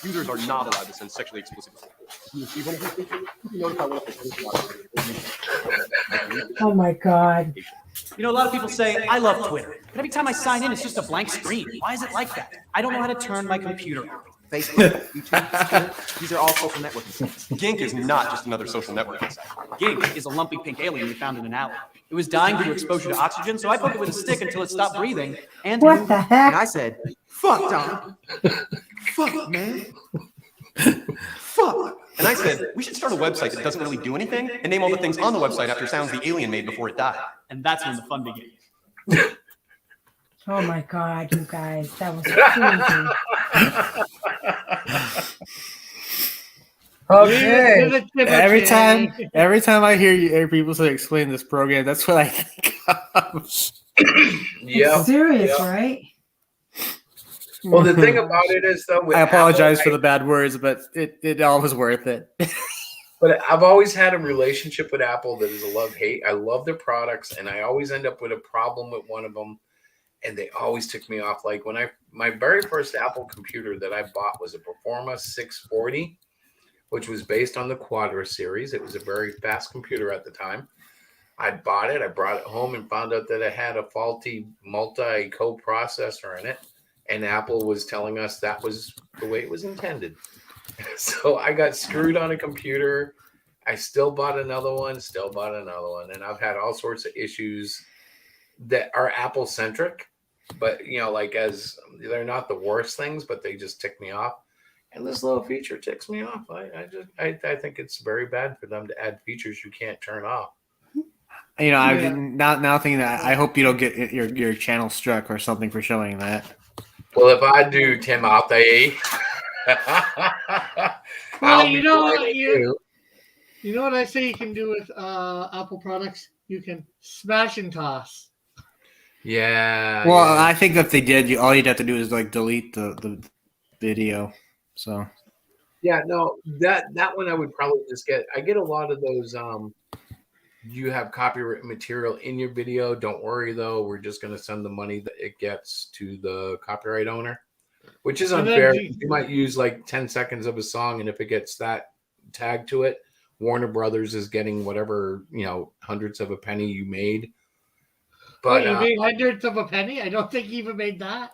Users are not allowed to send sexually explicit quimbles. Oh my God. You know, a lot of people say, I love Twitter. But every time I sign in, it's just a blank screen. Why is it like that? I don't know how to turn my computer on. Facebook, YouTube, these are all social networking sites. Gink is not just another social networking site. Gink is a lumpy pink alien we found in an alley. It was dying due to exposure to oxygen, so I poked it with a stick until it stopped breathing. And What the and heck? I said, fuck, Don. Fuck, man. Fuck. And I said, we should start a website that doesn't really do anything and name all the things on the website after sounds the alien made before it died. And that's when the fun begins. Oh my God, you guys. That was crazy. Okay. Every time I hear people say explain this program, that's what I think of. Yeah. Serious, right? Well, the thing about it is, though, with I apologize Apple, for the bad words, but it all was worth it. But I've always had a relationship with Apple that is a love-hate. I love their products, and I always end up with a problem with one of them, and they always tick me off. Like when my very first Apple computer that I bought was a Performa 640, which was based on the Quadra series. It was a very fast computer at the time. I bought it. I brought it home and found out that it had a faulty multi-coprocessor in it, and Apple was telling us that was the way it was intended. So I got screwed on a computer. I still bought another one, and I've had all sorts of issues that are Apple centric, but like as they're not the worst things, but they just tick me off. And this little feature ticks me off. I think it's very bad for them to add features you can't turn off. You know, I've Yeah. now thinking that I hope you don't get your channel struck or something for showing that. Well, if I do, Timothy, Well, I'll you be know blaming what you. you know what I say you can do with Apple products? You can smash and toss. Yeah. Well, yeah. I think if they did, all you'd have to do is like delete the video. So Yeah, no, that one I would probably just get. I get a lot of those. You have copyright material in your video. Don't worry though. We're just going to send the money that it gets to the copyright owner, which is And then unfair. You might use like 10 seconds of a song, and if it gets that tag to it, Warner Brothers is getting whatever, hundreds of a penny you made. But you made hundreds of a penny? I don't think you even made that.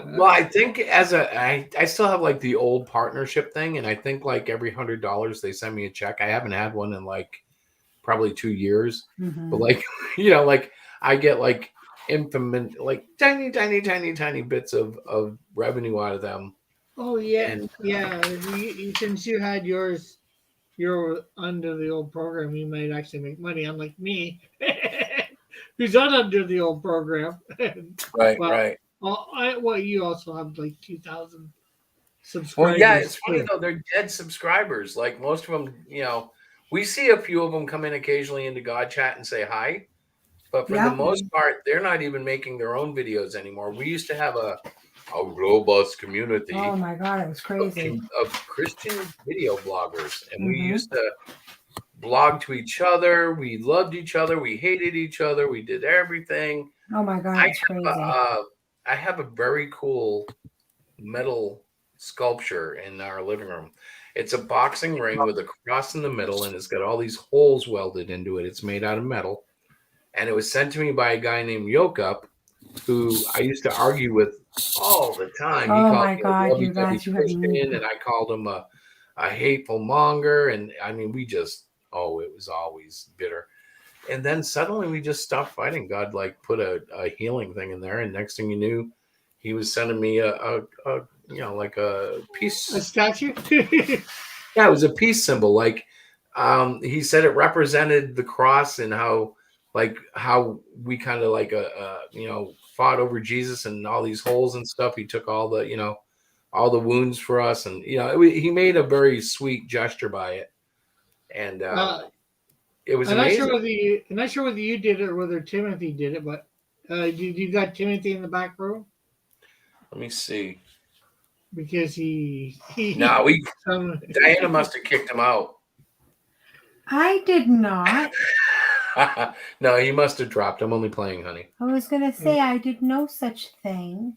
well, I think I still have like the old partnership thing, and I think like every $100 they send me a check. I haven't had one in like probably 2 years, but like like I get like infinite, like tiny bits of revenue out of them. Oh yeah, And yeah. Since you had yours, you're under the old program. You might actually make money, unlike me, who's not under the old program. right, Well, right. well, you also have like 2,000 subscribers. Well, yeah, it's funny too. though. They're dead subscribers. Like most of them, we see a few of them come in occasionally into God Chat and say hi, but for the most part, they're not even making their own videos anymore. We used to have a robust community Oh my God, it was crazy. of Christian video bloggers, and we used to blog to each other. We loved each other. We hated each other. We did everything. Oh my God, it's crazy. I have a very cool metal sculpture in our living room. It's a boxing ring with a cross in the middle, and it's got all these holes welded into it. It's made out of metal, and it was sent to me by a guy named Yokup, who I used to argue with all the time. He Oh called my me God, a you guys, you have Christian, and I called him a hateful monger, and I mean, we just it was always bitter. And then suddenly we just stopped fighting. God like put a healing thing in there, and next thing you knew, he was sending me a like a peace. A statue? Yeah, it was a peace symbol. Like he said, it represented the cross and how we kind of like fought over Jesus and all these holes and stuff. He took all the all the wounds for us, and he made a very sweet gesture by it, and it was amazing. I'm not sure whether you did it or whether Timothy did it, but you got Timothy in the back row? Let me see. Because No, Diana must have kicked him out. I did not. No, he must have dropped. I'm only playing, honey. I was going to say I did no such thing.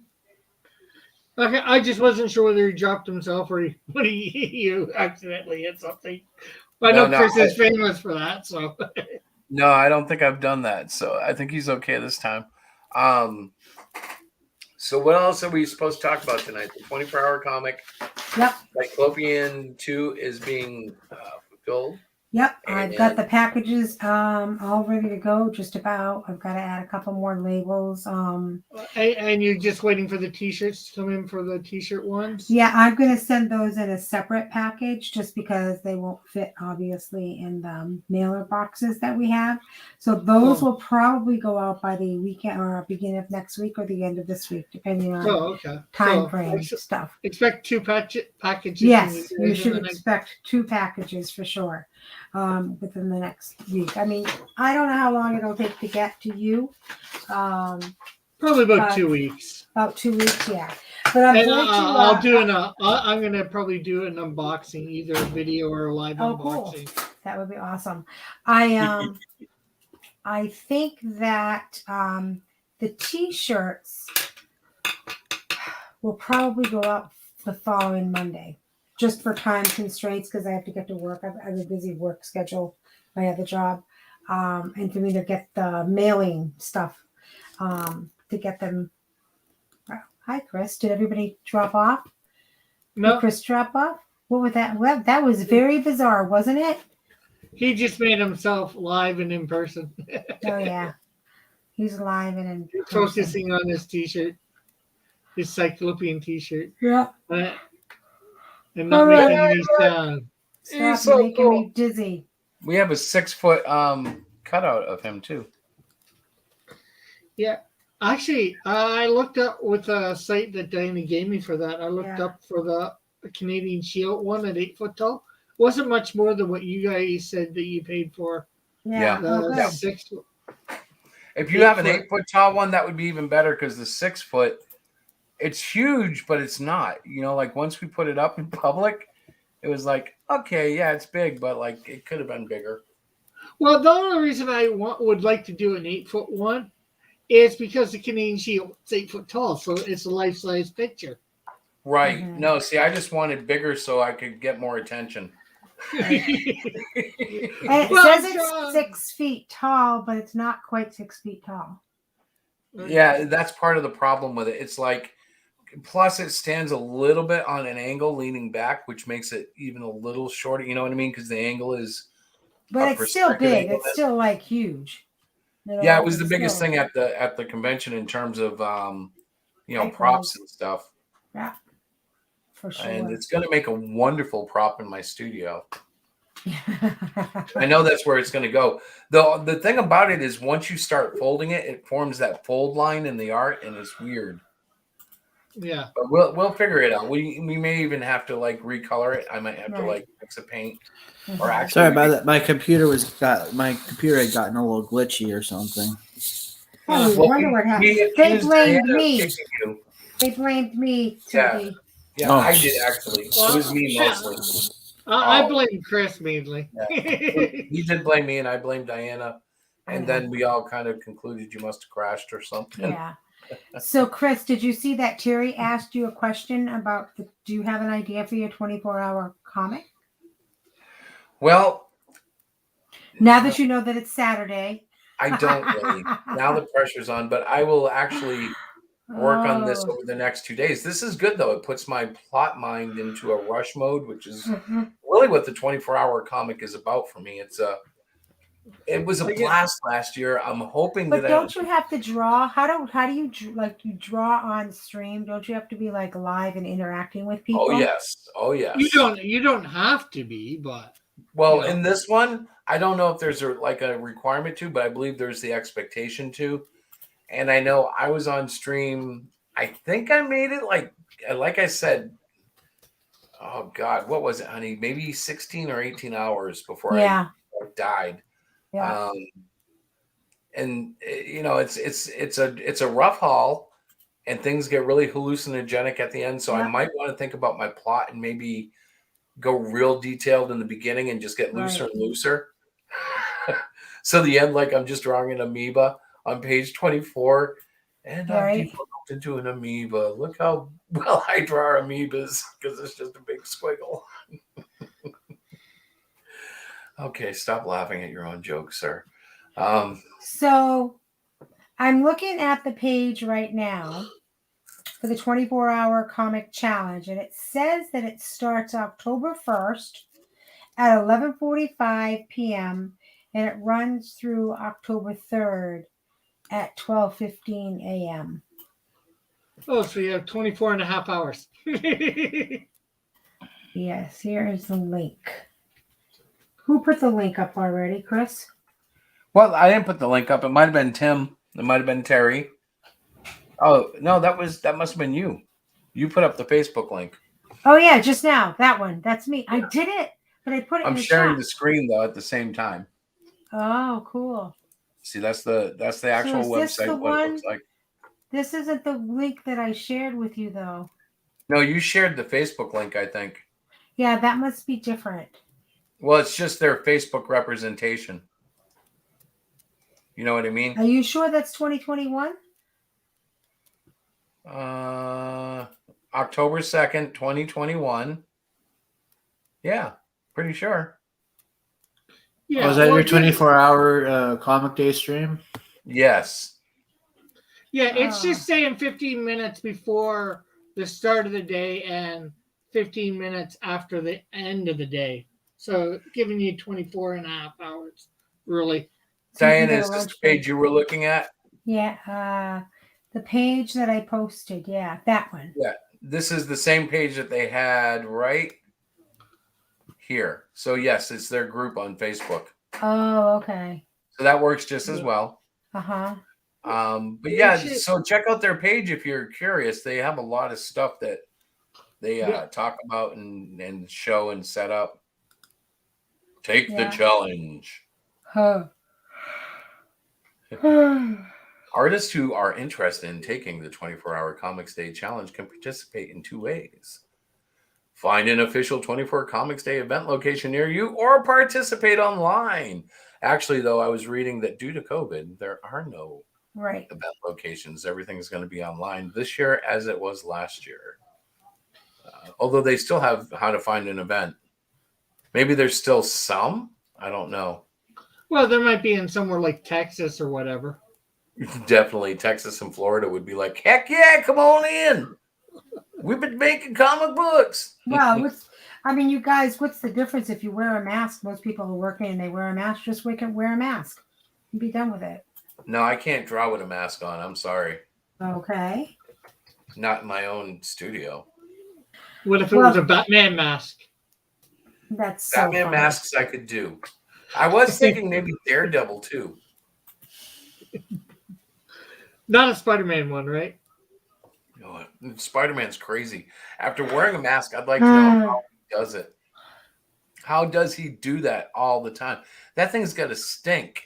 Okay, I just wasn't sure whether he dropped himself or you accidentally hit something. But I know Chris is famous for that, so. No, I don't think I've done that. So I think he's okay this time. So what else are we supposed to talk about tonight? The 24-hour comic. Yep. Cyclopian 2 is being fulfilled. Yep, I've got the packages all ready to go, just about. I've got to add a couple more labels. And you're just waiting for the T-shirts to come in for the T-shirt ones? Yeah, I'm going to send those in a separate package just because they won't fit, obviously, in the mailer boxes that we have. So those will probably go out by the weekend or beginning of next week or the end of this week, depending on time frame stuff. Expect 2 packages. Yes, you should expect 2 packages for sure. Within the next week. I mean, I don't know how long it'll take to get to you. Probably about 2 weeks. About 2 weeks, yeah. But I'm I'm gonna probably do an unboxing, either a video or a live unboxing. Cool. That would be awesome. I think that the T-shirts will probably go out the following Monday. Just for time constraints, because I have to get to work. I have a busy work schedule, my other job, and for me to get the mailing stuff to get them. Hi, Chris. Did everybody drop off? No. Did Chris drop off? What was that? Well, that was very bizarre, wasn't it? He just made himself live and in person. Oh yeah, he's live and in person. Focusing on his T-shirt, his Cyclopian T-shirt. Yeah. And not making any sound. Stop making me dizzy. We have a 6-foot cutout of him too. Yeah. Actually, I looked up with a site that Diana gave me for that. I looked up for the Canadian Shield one at 8 foot tall. Wasn't much more than what you guys said that you paid for. Yeah. The Yeah. 6 foot. If you have an 8 foot tall one, that would be even better because the 6 foot, it's huge, but it's not. You know, like once we put it up in public, it was like, okay, yeah, it's big, but like it could have been bigger. Well, the only reason I would like to do an 8 foot one is because the Canadian Shield is 8 foot tall, so it's a life size picture. Right. No, see, I just wanted bigger so I could get more attention. And it says it's 6 feet tall, but it's not quite 6 feet tall. Yeah, that's part of the problem with it. It's like, plus it stands a little bit on an angle leaning back, which makes it even a little shorter. You know what I mean? Because the angle is. But it's still big. It's still like huge. Yeah, it was the biggest thing at the convention in terms of props and stuff. Yeah, for sure. And it's going to make a wonderful prop in my studio. I know that's where it's going to go. The thing about it is once you start folding it, it forms that fold line in the art, and it's weird. Yeah, but we'll figure it out. We may even have to like recolor it. I might have to like mix a paint. Or actually, sorry about that. My computer had gotten a little glitchy or something. Oh, we wonder what happened. They blamed me. They blamed me. Yeah, I did actually. It was me mostly. I blame Chris mainly. Yeah. He did blame me, and I blamed Diana. And then we all kind of concluded you must have crashed or something. Yeah. So, Chris, did you see that Terry asked you a question about do you have an idea for your 24-hour comic? Well, now that you know that it's Saturday. I don't really. Now the pressure's on, but I will actually work on this over the next 2 days. This is good, though. It puts my plot mind into a rush mode, which is really what the 24-hour comic is about for me. It was a blast last year. I'm hoping but don't you have to draw? How do you you draw on stream? Don't you have to be like live and interacting with people? Oh yes. You don't have to be, but in this one, I don't know if there's a requirement to, but I believe there's the expectation to. And I know I was on stream. I think I made it like I said. Oh God, what was it, honey? Maybe 16 or 18 hours before I died. Yeah. And it's a rough haul, and things get really hallucinogenic at the end. So I might want to think about my plot and maybe go real detailed in the beginning and just get looser and looser. So the end, like I'm just drawing an amoeba on page 24, and I'm developed into an amoeba. Look how well I draw amoebas because it's just a big squiggle. Okay, stop laughing at your own jokes, sir. So I'm looking at the page right now for the 24-hour comic challenge, and it says that it starts October 1st at 11:45 p.m. and it runs through October 3rd at 12:15 a.m. Oh, so you have 24 and a half hours. Yes, here is the link. Who put the link up already, Chris? Well, I didn't put the link up. It might have been Tim. It might have been Terry. Oh, no, that must have been you. You put up the Facebook link. Oh, yeah, just now. That one. That's me. I did it, but I put it in the sharing chat. the screen, though, at the same time. Oh, cool. See, that's the actual website, what it looks like. This isn't the link that I shared with you, though. No, you shared the Facebook link, I think. Yeah, that must be different. Well, it's just their Facebook representation. You know what I mean? Are you sure that's 2021? October 2nd, 2021. Yeah, pretty sure. Yeah. Was that your 24-hour comic day stream? Yes. Yeah, it's just saying 15 minutes before the start of the day and 15 minutes after the end of the day. So giving you 24 and a half hours, really. Diana, is this the page you were looking at? Yeah, the page that I posted. Yeah, that one. Yeah, this is the same page that they had right here. So yes, it's their group on Facebook. Oh, okay. So that works just as well. Uh-huh. But yeah, so check out their page if you're curious. They have a lot of stuff that they talk about and show and set up. Take the challenge. Huh. Artists who are interested in taking the 24-hour Comics Day challenge can participate in 2 ways. Find an official 24 Comics Day event location near you or participate online. Actually, though, I was reading that due to COVID, there are no event locations. Everything's going to be online this year as it was last year. Although they still have how to find an event. Maybe there's still some. I don't know. Well, there might be in somewhere like Texas or whatever. Definitely Texas and Florida would be like, heck yeah, come on in. We've been making comic books. Well, you guys, what's the difference if you wear a mask? Most people are working and they wear a mask. Just wear a mask and be done with it. No, I can't draw with a mask on. I'm sorry. Okay. Not in my own studio. What if it was a Batman mask? That's so Batman funny. masks I could do. I was thinking maybe Daredevil too. Not a Spider-Man one, right? Oh, Spider-Man's crazy. After wearing a mask, I'd like to know how he does it. How does he do that all the time? That thing's got to stink.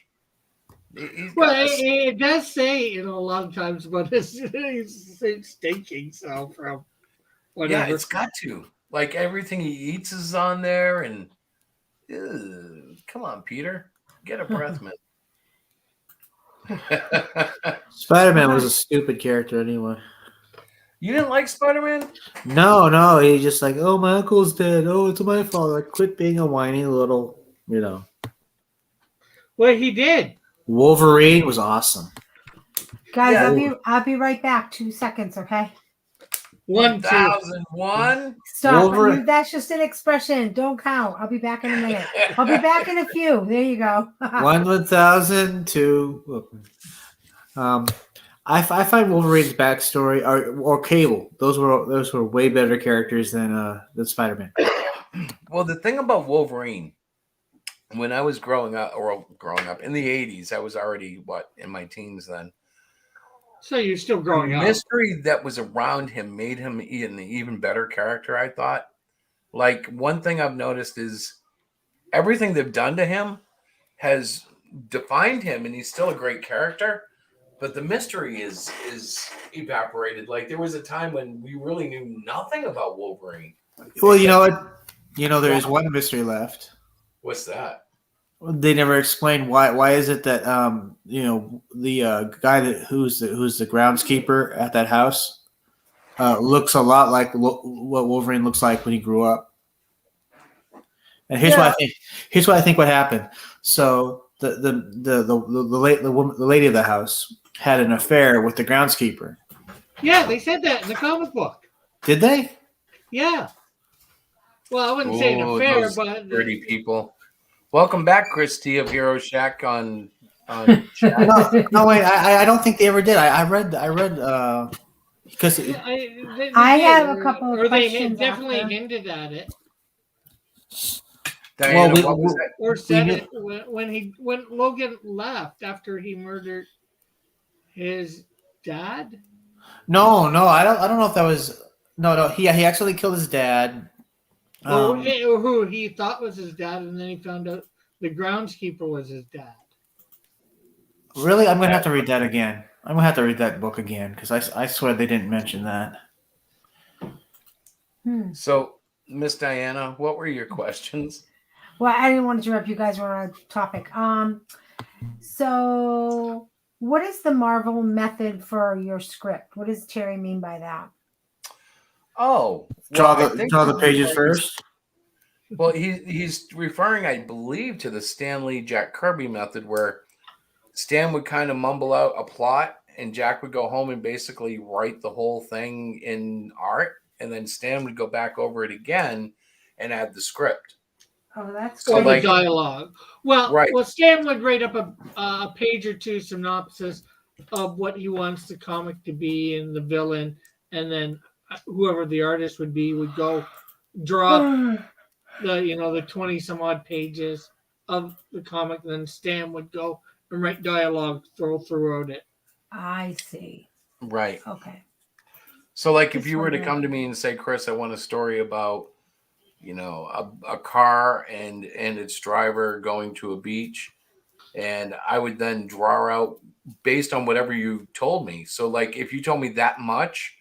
It does say, a lot of times about his stinking self from whatever. Yeah, it's got to. Like everything he eats is on there, and come on, Peter, get a breath, man. Spider-Man was a stupid character anyway. You didn't like Spider-Man? No, he's just like, oh, my uncle's dead. Oh, it's my fault. Like, quit being a whiny little, Well, he did. Wolverine was awesome. Guys, I'll be right back. 2 seconds, okay? 1001. Stop. That's just an expression. Don't count. I'll be back in a minute. I'll be back in a few. There you go. 1,000, 2. I find Wolverine's backstory or Cable. Those were way better characters than Spider-Man. Well, the thing about Wolverine, when I was growing up in the 80s, I was already in my teens then. So you're still growing up. The mystery that was around him made him an even better character, I thought. Like, one thing I've noticed is everything they've done to him has defined him, and he's still a great character. But the mystery is evaporated. Like, there was a time when we really knew nothing about Wolverine. Well, you know what? There is one mystery left. What's that? They never explained why is it that the guy who's the groundskeeper at that house looks a lot like what Wolverine looks like when he grew up. And here's what I think what happened. So the lady of the house had an affair with the groundskeeper. Yeah, they said that in the comic book. Did they? Yeah. Well, I wouldn't say an affair, but dirty people. Welcome back, Christy of Hero Shack on chat. No, wait. I don't think they ever did. I read because I have a couple of questions. They definitely hinted at it. Diana, well, what was that? Or said it when Logan left after he murdered his dad. No, I don't know if that was no. He actually killed his dad. Or who he thought was his dad, and then he found out the groundskeeper was his dad. Really, I'm gonna have to read that again. I'm gonna have to read that book again because I swear they didn't mention that. So, Miss Diana, what were your questions? Well, I didn't want to interrupt you guys. We're on a topic. So what is the Marvel method for your script? What does Terry mean by that? Oh, draw the pages first. Well, he's referring, I believe, to the Stan Lee Jack Kirby method, where Stan would kind of mumble out a plot, and Jack would go home and basically write the whole thing in art, and then Stan would go back over it again and add the script. Oh, that's so the dialogue. Well, right. Well, Stan would write up a page or two synopsis of what he wants the comic to be and the villain, and then whoever the artist would be would go draw the 20 some odd pages of the comic. Then Stan would go and write dialogue throughout it. I see. Right. Okay. So, like, if Just you were to wondering. come to me and say, Chris, I want a story about, a car and its driver going to a beach, and I would then draw out based on whatever you told me. So, like, if you told me that much,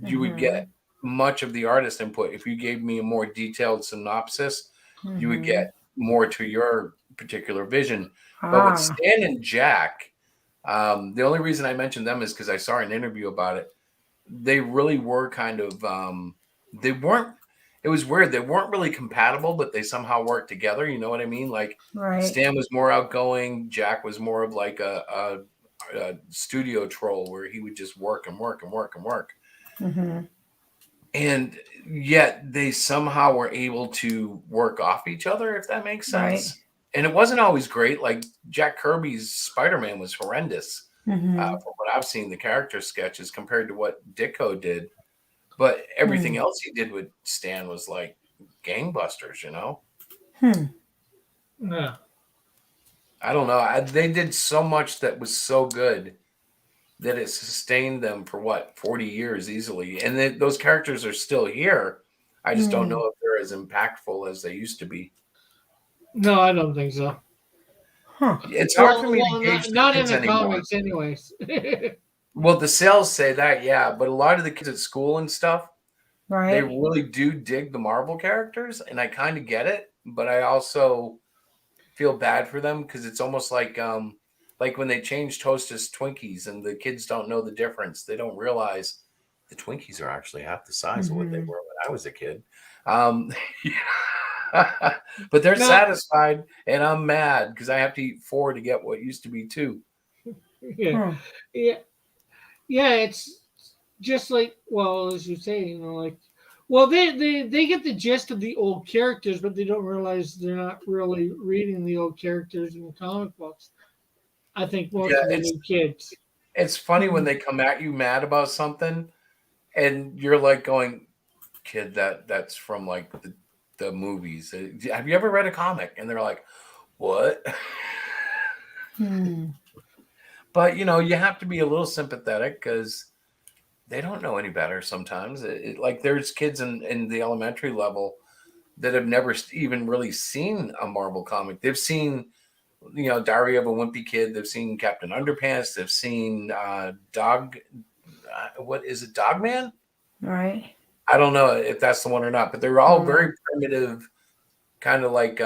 you would get much of the artist input. If you gave me a more detailed synopsis, you would get more to your particular vision. But with Ah. Stan and Jack, the only reason I mentioned them is because I saw an interview about it. They really were kind of they weren't. It was weird. They weren't really compatible, but they somehow worked together. You know what I mean? Like Right. Stan was more outgoing. Jack was more of like a studio troll where he would just work and work and work and work. Mm-hmm. And yet they somehow were able to work off each other, if that makes sense. Right. And it wasn't always great. Like Jack Kirby's Spider-Man was horrendous Mm-hmm. from what I've seen, the character sketches compared to what Ditko did. But everything else he did with Stan was like gangbusters, Yeah. I don't know. They did so much that was so good that it sustained them for 40 years easily. And those characters are still here. I just don't know if they're as impactful as they used to be. No, I don't think so. Huh. It's hard for me to gauge not in kids the anymore. comics, anyways. Well, the sales say that, yeah, but a lot of the kids at school and stuff, they Right. really do dig the Marvel characters, and I kind of get it, but I also feel bad for them because it's almost like when they changed Hostess Twinkies and the kids don't know the difference. They don't realize the Twinkies are actually half the size of what they were when I was a kid. But they're satisfied, and I'm mad because I have to eat 4 to get what used to be 2. Yeah. Yeah. Yeah, it's just like, well, as you say, like, well, they get the gist of the old characters, but they don't realize they're not really reading the old characters in the comic books. I think most of the new kids. It's funny when they come at you mad about something, and you're like going, "Kid, that's from like the movies. Have you ever read a comic?" And they're like, "What?" But you have to be a little sympathetic because they don't know any better sometimes. Like there's kids in the elementary level that have never even really seen a Marvel comic. They've seen, Diary of a Wimpy Kid. They've seen Captain Underpants. They've seen what is it, Dogman? Right. I don't know if that's the one or not, but they're all very primitive, kind of like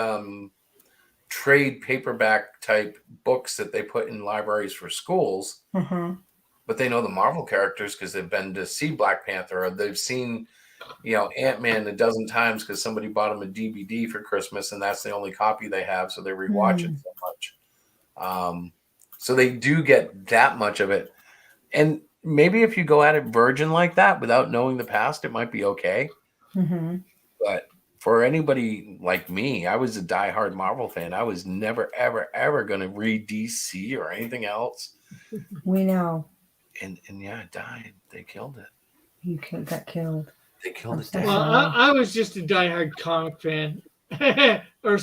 trade paperback type books that they put in libraries for schools. But they know the Marvel characters because they've been to see Black Panther, or they've seen, Ant-Man a dozen times because somebody bought them a DVD for Christmas, and that's the only copy they have, so they rewatch it so much. So they do get that much of it. And maybe if you go at it virgin like that without knowing the past, it might be okay. But for anybody like me, I was a diehard Marvel fan. I was never, ever, ever going to read DC or anything else. We know. And yeah, it died. They killed it. You got killed. They killed it. Well, I was just a diehard comic fan or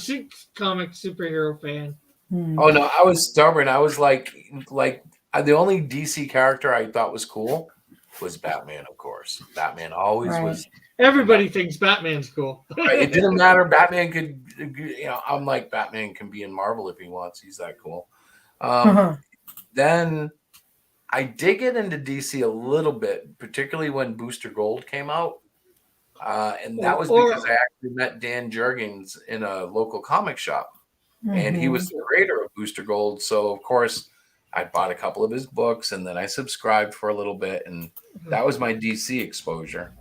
comic superhero fan. Oh no, I was stubborn. I was like the only DC character I thought was cool was Batman, of course. Batman always was. Everybody thinks Batman's cool. It didn't matter. Batman could, I'm like, Batman can be in Marvel if he wants. He's that cool. Then I did get into DC a little bit, particularly when Booster Gold came out. And that was because I actually met Dan Jurgens in a local comic shop. And he was the creator of Booster Gold. So, of course, I bought a couple of his books, and then I subscribed for a little bit. And that was my DC exposure.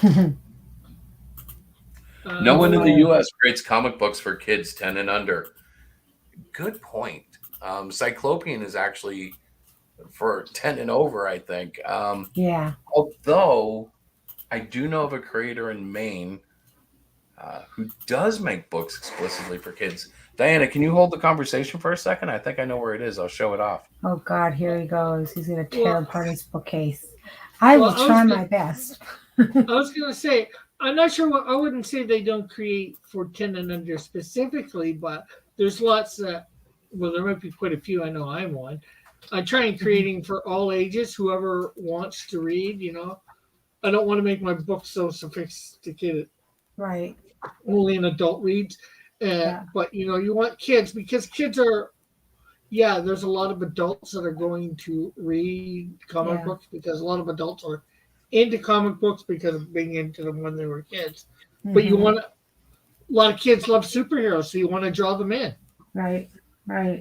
No one in the U.S. creates comic books for kids 10 and under. Good point. Cyclopian is actually for 10 and over, I think. Yeah. Although I do know of a creator in Maine who does make books explicitly for kids. Diana, can you hold the conversation for a second? I think I know where it is. I'll show it off. Oh, God, here he goes. He's going to tear apart his bookcase. I will try my best. I was going to say, I'm not sure I wouldn't say they don't create for 10 and under specifically, but there's lots that well, there might be quite a few. I know I'm one. I try and creating for all ages, whoever wants to read. I don't want to make my books so sophisticated. Right. Only an adult reads, but you want kids because kids are. Yeah, there's a lot of adults that are going to read comic books because a lot of adults are into comic books because of being into them when they were kids. But you want a lot of kids love superheroes, so you want to draw them in. Right. Well,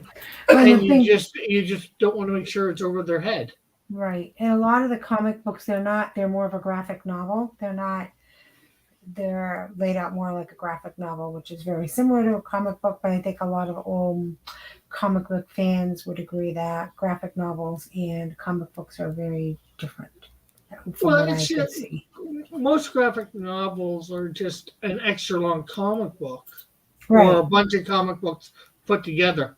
And you just don't want to make sure it's over their head. Right. And a lot of the comic books, they're more of a graphic novel. They're laid out more like a graphic novel, which is very similar to a comic book, but I think a lot of old comic book fans would agree that graphic novels and comic books are very different. Well, most graphic novels are just an extra long comic book or a bunch of comic books put together.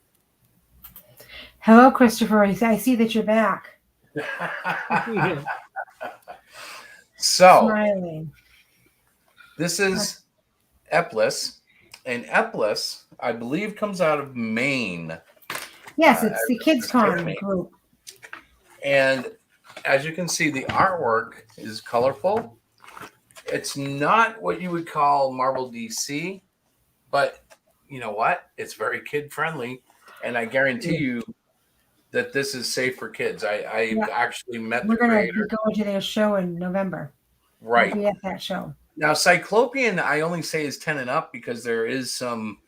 Hello, Christopher. I see that you're back. So, smiling. This is Eplis, and Eplis, I believe, comes out of Maine. Yes, it's the Kids Con group. And as you can see, the artwork is colorful. It's not what you would call Marvel DC, but you know what? It's very kid-friendly, and I guarantee you that this is safe for kids. I actually met the creator. We're going to go to their show in November. Right. We'll be at that show. Now, Cyclopian, I only say is 10 and up because there is some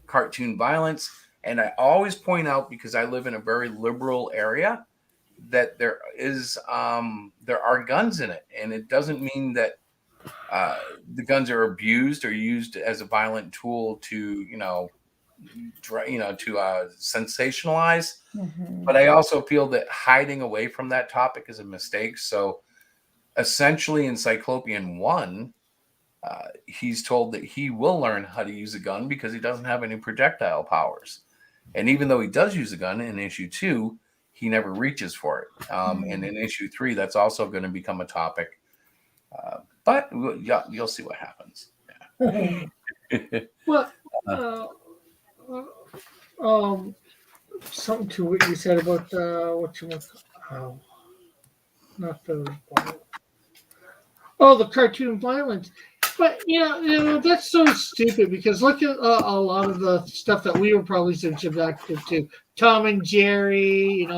cartoon violence. And I always point out, because I live in a very liberal area, that there are guns in it. And it doesn't mean that the guns are abused or used as a violent tool to, sensationalize. Mm-hmm. But I also feel that hiding away from that topic is a mistake. So essentially in Cyclopian 1, he's told that he will learn how to use a gun because he doesn't have any projectile powers. And even though he does use a gun in issue 2, he never reaches for it. And in issue 3, that's also going to become a topic. But you'll see what happens. Yeah. Well, something to what you said about the cartoon violence. But that's so stupid because look at a lot of the stuff that we were probably subjected to. Tom and Jerry,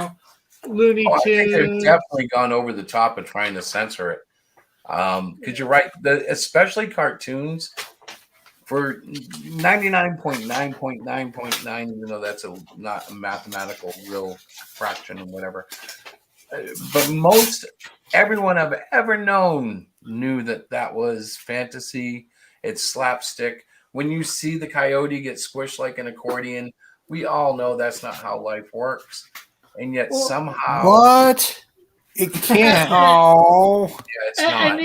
Looney Tunes. I think they've definitely gone over the top of trying to censor it. Because you're right, especially cartoons, for 99.9.9.9, even though that's not a mathematical real fraction or whatever. But everyone I've ever known knew that was fantasy. It's slapstick. When you see the coyote get squished like an accordion, we all know that's not how life works. And yet somehow... What? It can't. Oh. Yeah, it's not.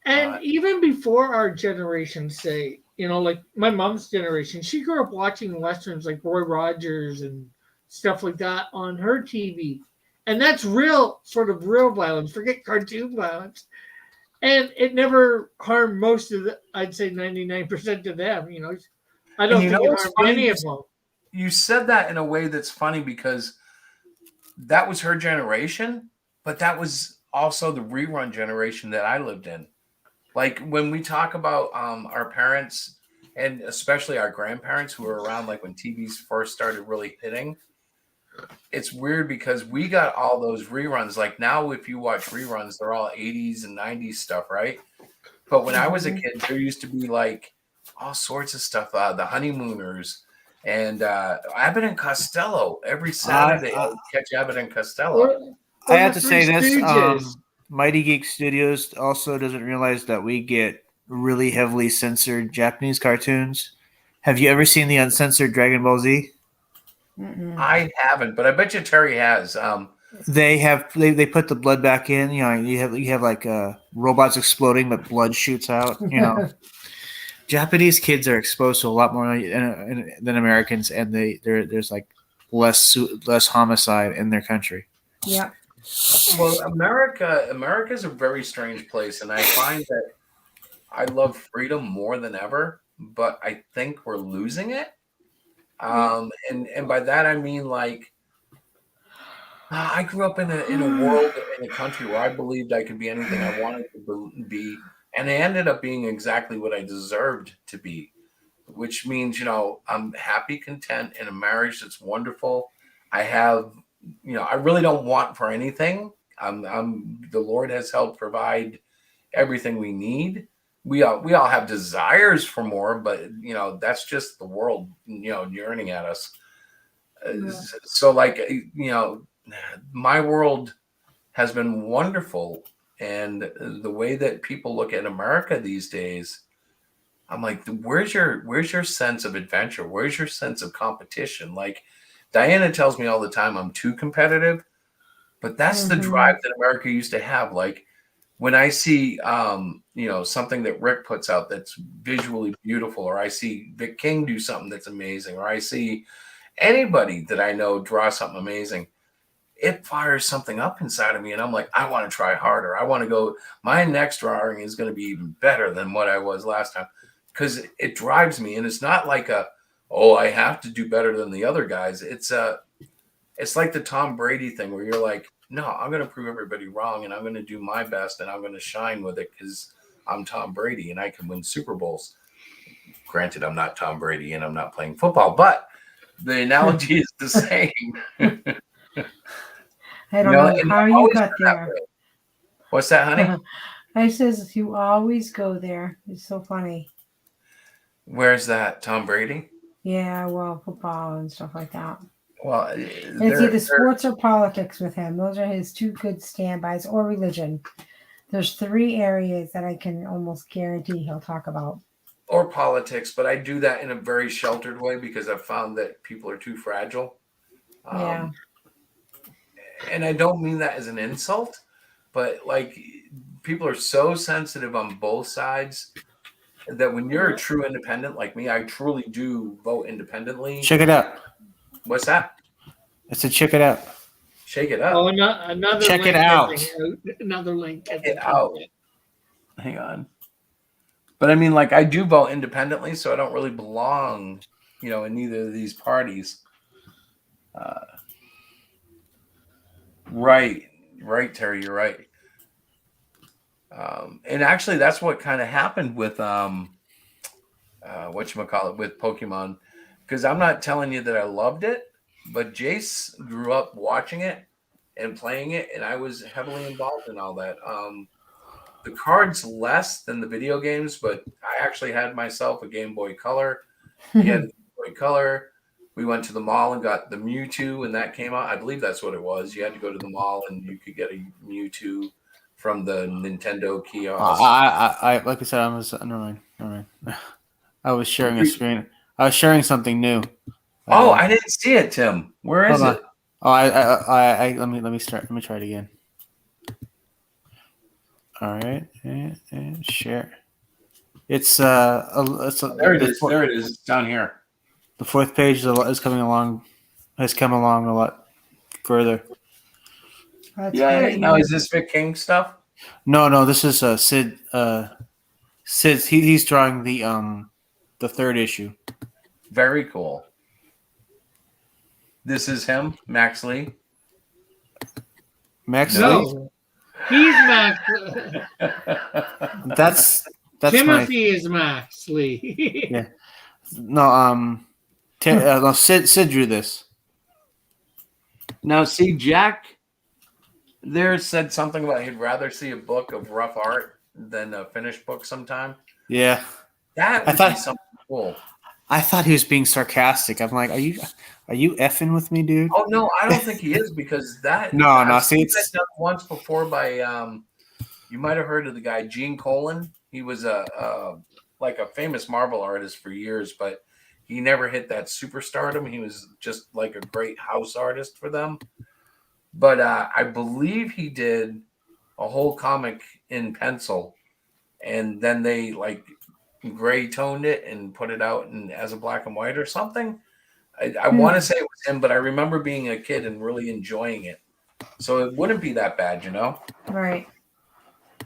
And even before our generation, say, like my mom's generation, she grew up watching Westerns like Roy Rogers and stuff like that on her TV. And that's real violence. Forget cartoon violence. And it never harmed most of I'd say 99% of them. I don't think it harmed any of them. You said that in a way that's funny because that was her generation, but that was also the rerun generation that I lived in. Like when we talk about our parents and especially our grandparents who were around like when TVs first started really hitting, it's weird because we got all those reruns. Like now, if you watch reruns, they're all 80s and 90s stuff, right? But when I was a kid, there used to be like all sorts of stuff. The Honeymooners and Abbott and Costello. Every Saturday, I would catch Abbott and Costello. I have to say this. Mighty Geek Studios also doesn't realize that we get really heavily censored Japanese cartoons. Have you ever seen the uncensored Dragon Ball Z? I haven't, but I bet you Terry has. They put the blood back in. You have like robots exploding, but blood shoots out. Japanese kids are exposed to a lot more than Americans, and there's like less homicide in their country. Yeah. Well, America's a very strange place, and I find that I love freedom more than ever, but I think we're losing it. And by that I mean like I grew up in a world in a country where I believed I could be anything I wanted to be, and I ended up being exactly what I deserved to be, which means I'm happy, content in a marriage that's wonderful. I have, I really don't want for anything. The Lord has helped provide everything we need. We all have desires for more, but that's just the world, yearning at us. So like, my world has been wonderful, and the way that people look at America these days, I'm like, where's your sense of adventure? Where's your sense of competition? Like Diana tells me all the time I'm too competitive, but that's the drive that America used to have. Like when I see something that Rick puts out that's visually beautiful, or I see Vic King do something that's amazing, or I see anybody that I know draw something amazing, it fires something up inside of me, and I'm like, I want to try harder. I want to go. My next drawing is going to be even better than what I was last time, because it drives me. And it's not like I have to do better than the other guys. It's like the Tom Brady thing where you're like, no, I'm going to prove everybody wrong, and I'm going to do my best, and I'm going to shine with it because I'm Tom Brady and I can win Super Bowls. Granted, I'm not Tom Brady and I'm not playing football, but the analogy is the same. I don't know how you got there. What's that, honey? I says you always go there. It's so funny. Where's that? Tom Brady? Yeah, well, football and stuff like that. Well, it's either sports or politics with him. Those are his two good standbys, or religion. There's 3 areas that I can almost guarantee he'll talk about. Or politics, but I do that in a very sheltered way because I've found that people are too fragile. Yeah. And I don't mean that as an insult, but like people are so sensitive on both sides that when you're a true independent like me, I truly do vote independently. Check it out. What's that? I said check it out. Shake it up. Oh, another check link it out. Another link. Check it out. Hang on. But I mean, like, I do vote independently, so I don't really belong, in either of these parties. Right, Terry, you're right. And actually, that's what kind of happened with with Pokemon, because I'm not telling you that I loved it, but Jace grew up watching it and playing it, and I was heavily involved in all that. The cards less than the video games, but I actually had myself a Game Boy Color. He had a Game Boy Color. We went to the mall and got the Mewtwo, and that came out. I believe that's what it was. You had to go to the mall, and you could get a Mewtwo from the Nintendo kiosk. I like I said, I was never mind. I was sharing a screen. I was sharing something new. I didn't see it, Tim. Where is it? Oh, I let me start. Let me try it again. All right, and share. It's there it is. There it is. It's down here. The 4th page is coming along. Has come along a lot further. Yeah. Now, is this Vic King stuff? No. This is Sid. Sid's he's drawing the 3rd issue. Very cool. This is him, Max Lee. Max no. Lee. He's Max. That's Timothy is Max Lee. Yeah. No. No. Sid drew this. Now, see, Jack there said something about he'd rather see a book of rough art than a finished book sometime. Yeah. That would be something cool. I thought he was being sarcastic. I'm like, are you effing with me, dude? Oh no, I don't think he is, because that no. See, it's done once before by you might have heard of the guy Gene Colan. He was a famous Marvel artist for years, but he never hit that superstardom. He was just like a great house artist for them. But I believe he did a whole comic in pencil, and then they like gray toned it and put it out as a black and white or something. I want to say it was him, but I remember being a kid and really enjoying it. So it wouldn't be that bad, Right.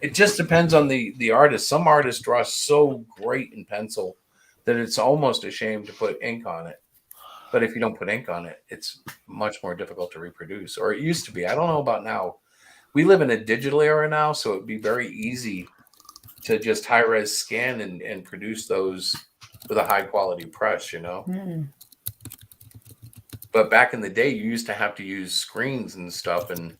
It just depends on the artist. Some artists draw so great in pencil that it's almost a shame to put ink on it. But if you don't put ink on it, it's much more difficult to reproduce, or it used to be. I don't know about now. We live in a digital era now, so it'd be very easy to just high res scan and produce those with a high quality press, you know. Mm. But back in the day, you used to have to use screens and stuff, and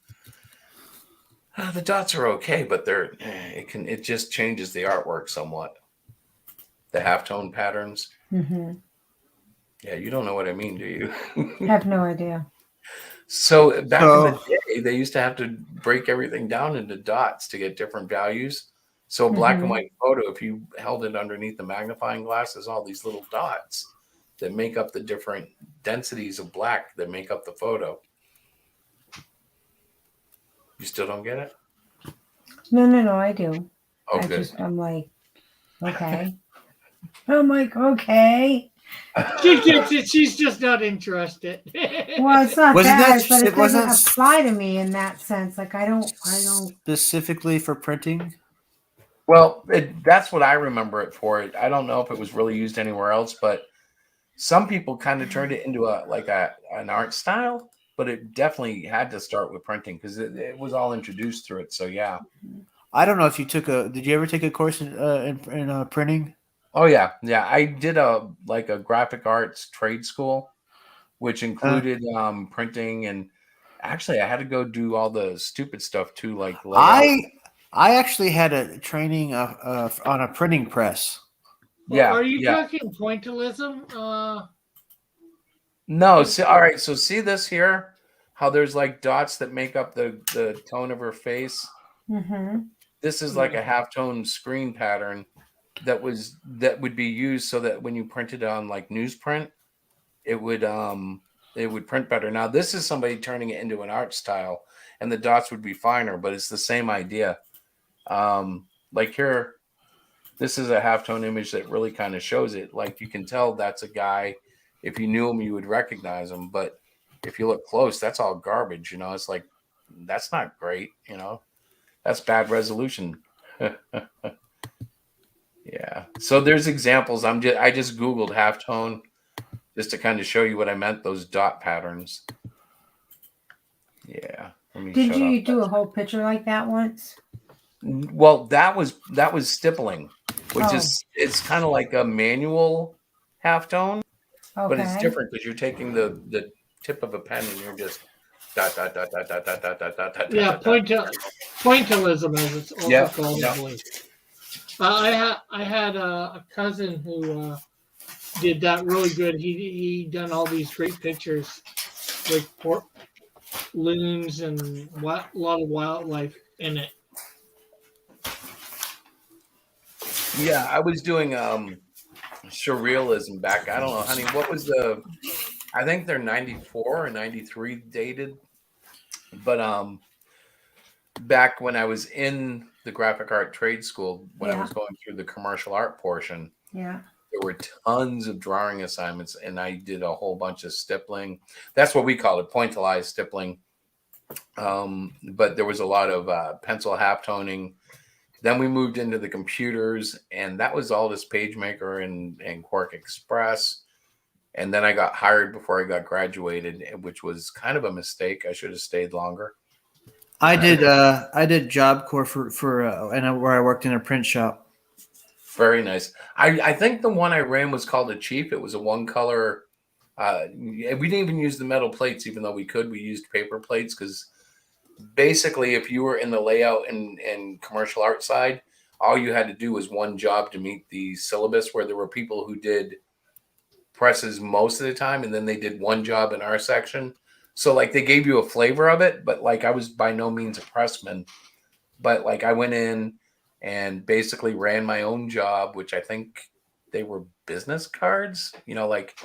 the dots are okay, but it just changes the artwork somewhat. The halftone patterns. Mm-hmm. Yeah, you don't know what I mean, do you? I have no idea. So back in the day, they used to have to break everything down into dots to get different values. So a black and white photo, if you held it underneath the magnifying glass, there's all these little dots that make up the different densities of black that make up the photo. You still don't get it? No, I do. Oh, good. I'm like, okay. I'm like, okay. She's just not interested. Well, it's not Wasn't that, that- but it it doesn't wasn't- apply to me in that sense. Like, I don't. Specifically for printing? Well, that's what I remember it for. I don't know if it was really used anywhere else, but some people kind of turned it into an art style. But it definitely had to start with printing because it was all introduced through it. So yeah. I don't know if you did you ever take a course in printing? Oh yeah. I did a graphic arts trade school, which included printing, and actually I had to go do all the stupid stuff too, like layout. I actually had a training on a printing press. Yeah. Are you talking pointillism? No. See, all right. So see this here, how there's like dots that make up the tone of her face. Mm-hmm. This is like a halftone screen pattern that would be used so that when you printed on like newsprint, it would print better. Now this is somebody turning it into an art style, and the dots would be finer, but it's the same idea. Like here, this is a halftone image that really kind of shows it. Like you can tell that's a guy. If you knew him, you would recognize him. But if you look close, that's all garbage. You know, it's like that's not great. You know, that's bad resolution. Yeah. So there's examples. I just Googled halftone just to kind of show you what I meant. Those dot patterns. Yeah. Did you do a whole picture like that once? Well, that was stippling, which is it's kind of like a manual halftone, but it's different because you're taking the tip of a pen and you're just dot dot dot dot dot dot dot dot dot dot. Yeah, pointillism as it's also called. I had a cousin who did that really good. He done all these great pictures with loons and a lot of wildlife in it. Yeah, I was doing surrealism back. I don't know, honey. What was I think they're 94 or 93 dated. But back when I was in the graphic art trade school, when I was going through the commercial art portion, there were tons of drawing assignments, and I did a whole bunch of stippling. That's what we call it, pointillized stippling. But there was a lot of pencil halftoning. Then we moved into the computers, and that was all this PageMaker and Quark Express. And then I got hired before I got graduated, which was kind of a mistake. I should have stayed longer. I did Job Corps for where I worked in a print shop. Very nice. I think the one I ran was called a Chief. It was a one color. We didn't even use the metal plates, even though we could. We used paper plates because basically, if you were in the layout and commercial art side, all you had to do was one job to meet the syllabus, where there were people who did presses most of the time, and then they did one job in our section. So like they gave you a flavor of it, but like I was by no means a pressman, but like I went in and basically ran my own job, which I think they were business cards, you know, like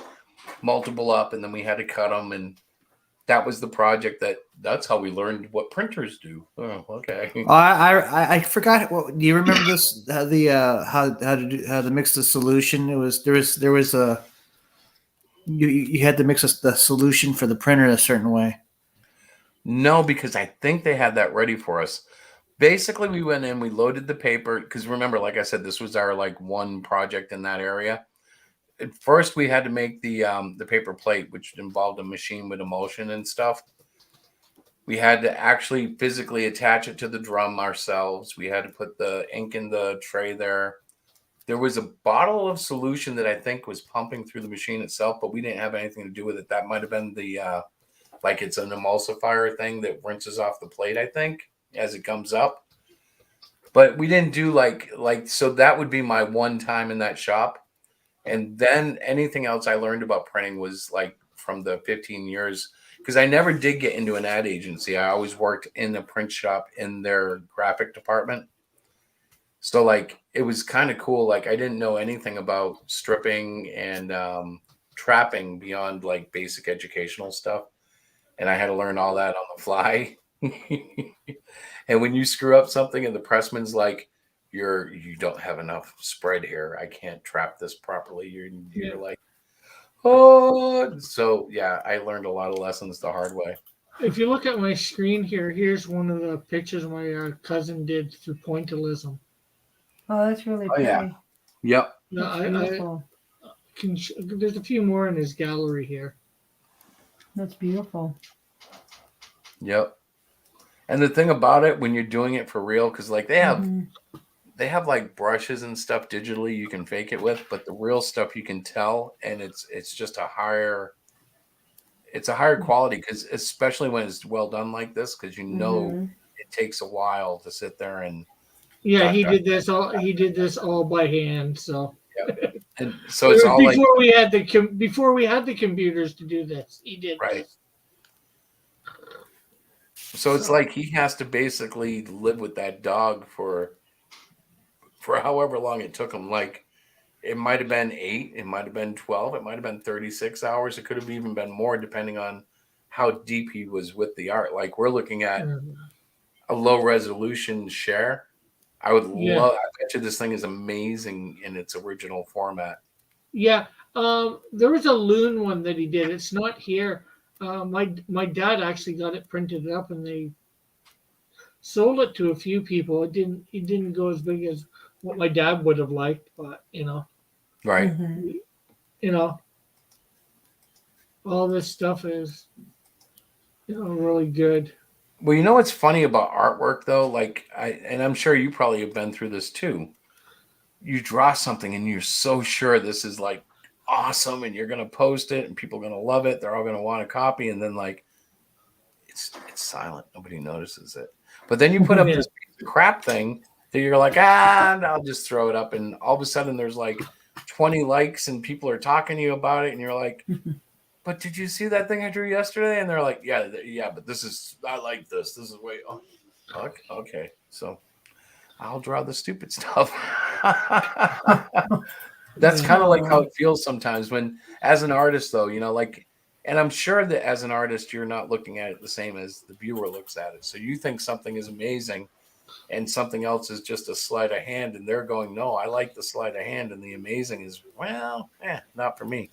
multiple up, and then we had to cut them, and that was the project that's how we learned what printers do. Oh, okay. I forgot. What do you remember this? How to mix the solution? There was a you had to mix the solution for the printer a certain way. No, because I think they had that ready for us. Basically, we went in, we loaded the paper because remember, like I said, this was our like one project in that area. at first we had to make the paper plate, which involved a machine with emulsion and stuff. We had to actually physically attach it to the drum ourselves. We had to put the ink in the tray there. There was a bottle of solution that I think was pumping through the machine itself, but we didn't have anything to do with it. That might have been the like it's an emulsifier thing that rinses off the plate, I think, as it comes up. But we didn't do like so that would be my one time in that shop. And then anything else I learned about printing was like from the 15 years, because I never did get into an ad agency. I always worked in the print shop in their graphic department. So like it was kind of cool. Like I didn't know anything about stripping and trapping beyond like basic educational stuff. And I had to learn all that on the fly. And when you screw up something and the pressman's like, you don't have enough spread here, I can't trap this properly. You're like, oh, so yeah, I learned a lot of lessons the hard way. If you look at my screen here, here's one of the pictures my cousin did through pointillism. Oh, that's really Oh pretty. yeah, yep. No, That's beautiful. There's a few more in his gallery here. That's beautiful. Yep. And the thing about it, when you're doing it for real, because like they have like brushes and stuff digitally you can fake it with, but the real stuff you can tell, and it's just a higher quality, because especially when it's well done like this, because you know it takes a while to sit there and yeah, he did this all by hand. So yep. And so it's all before we had the computers to do this, he did right. this. So it's like he has to basically live with that dog for however long it took him. Like it might have been 8, it might have been 12, it might have been 36 hours. It could have even been more depending on how deep he was with the art. Like we're looking at a low resolution share. I bet you this thing is amazing in its original format. Yeah. There was a loon one that he did. It's not here. My dad actually got it printed up, and they sold it to a few people. It didn't go as big as what my dad would have liked, but right. All this stuff is really good. Well, you know what's funny about artwork though? Like and I'm sure you probably have been through this too. You draw something and you're so sure this is like awesome and you're gonna post it and people are gonna love it. They're all gonna want a copy, and then like it's silent. Nobody notices it. But then you put up this piece of crap thing that you're like, I'll just throw it up, and all of a sudden there's like 20 likes and people are talking to you about it, and you're like, but did you see that thing I drew yesterday? And they're like, yeah, but I like this. This is way okay. So I'll draw the stupid stuff. That's kind of like how it feels sometimes when, as an artist, though, like, and I'm sure that as an artist, you're not looking at it the same as the viewer looks at it. So you think something is amazing and something else is just a sleight of hand, and they're going, no, I like the sleight of hand, and the amazing is, not for me.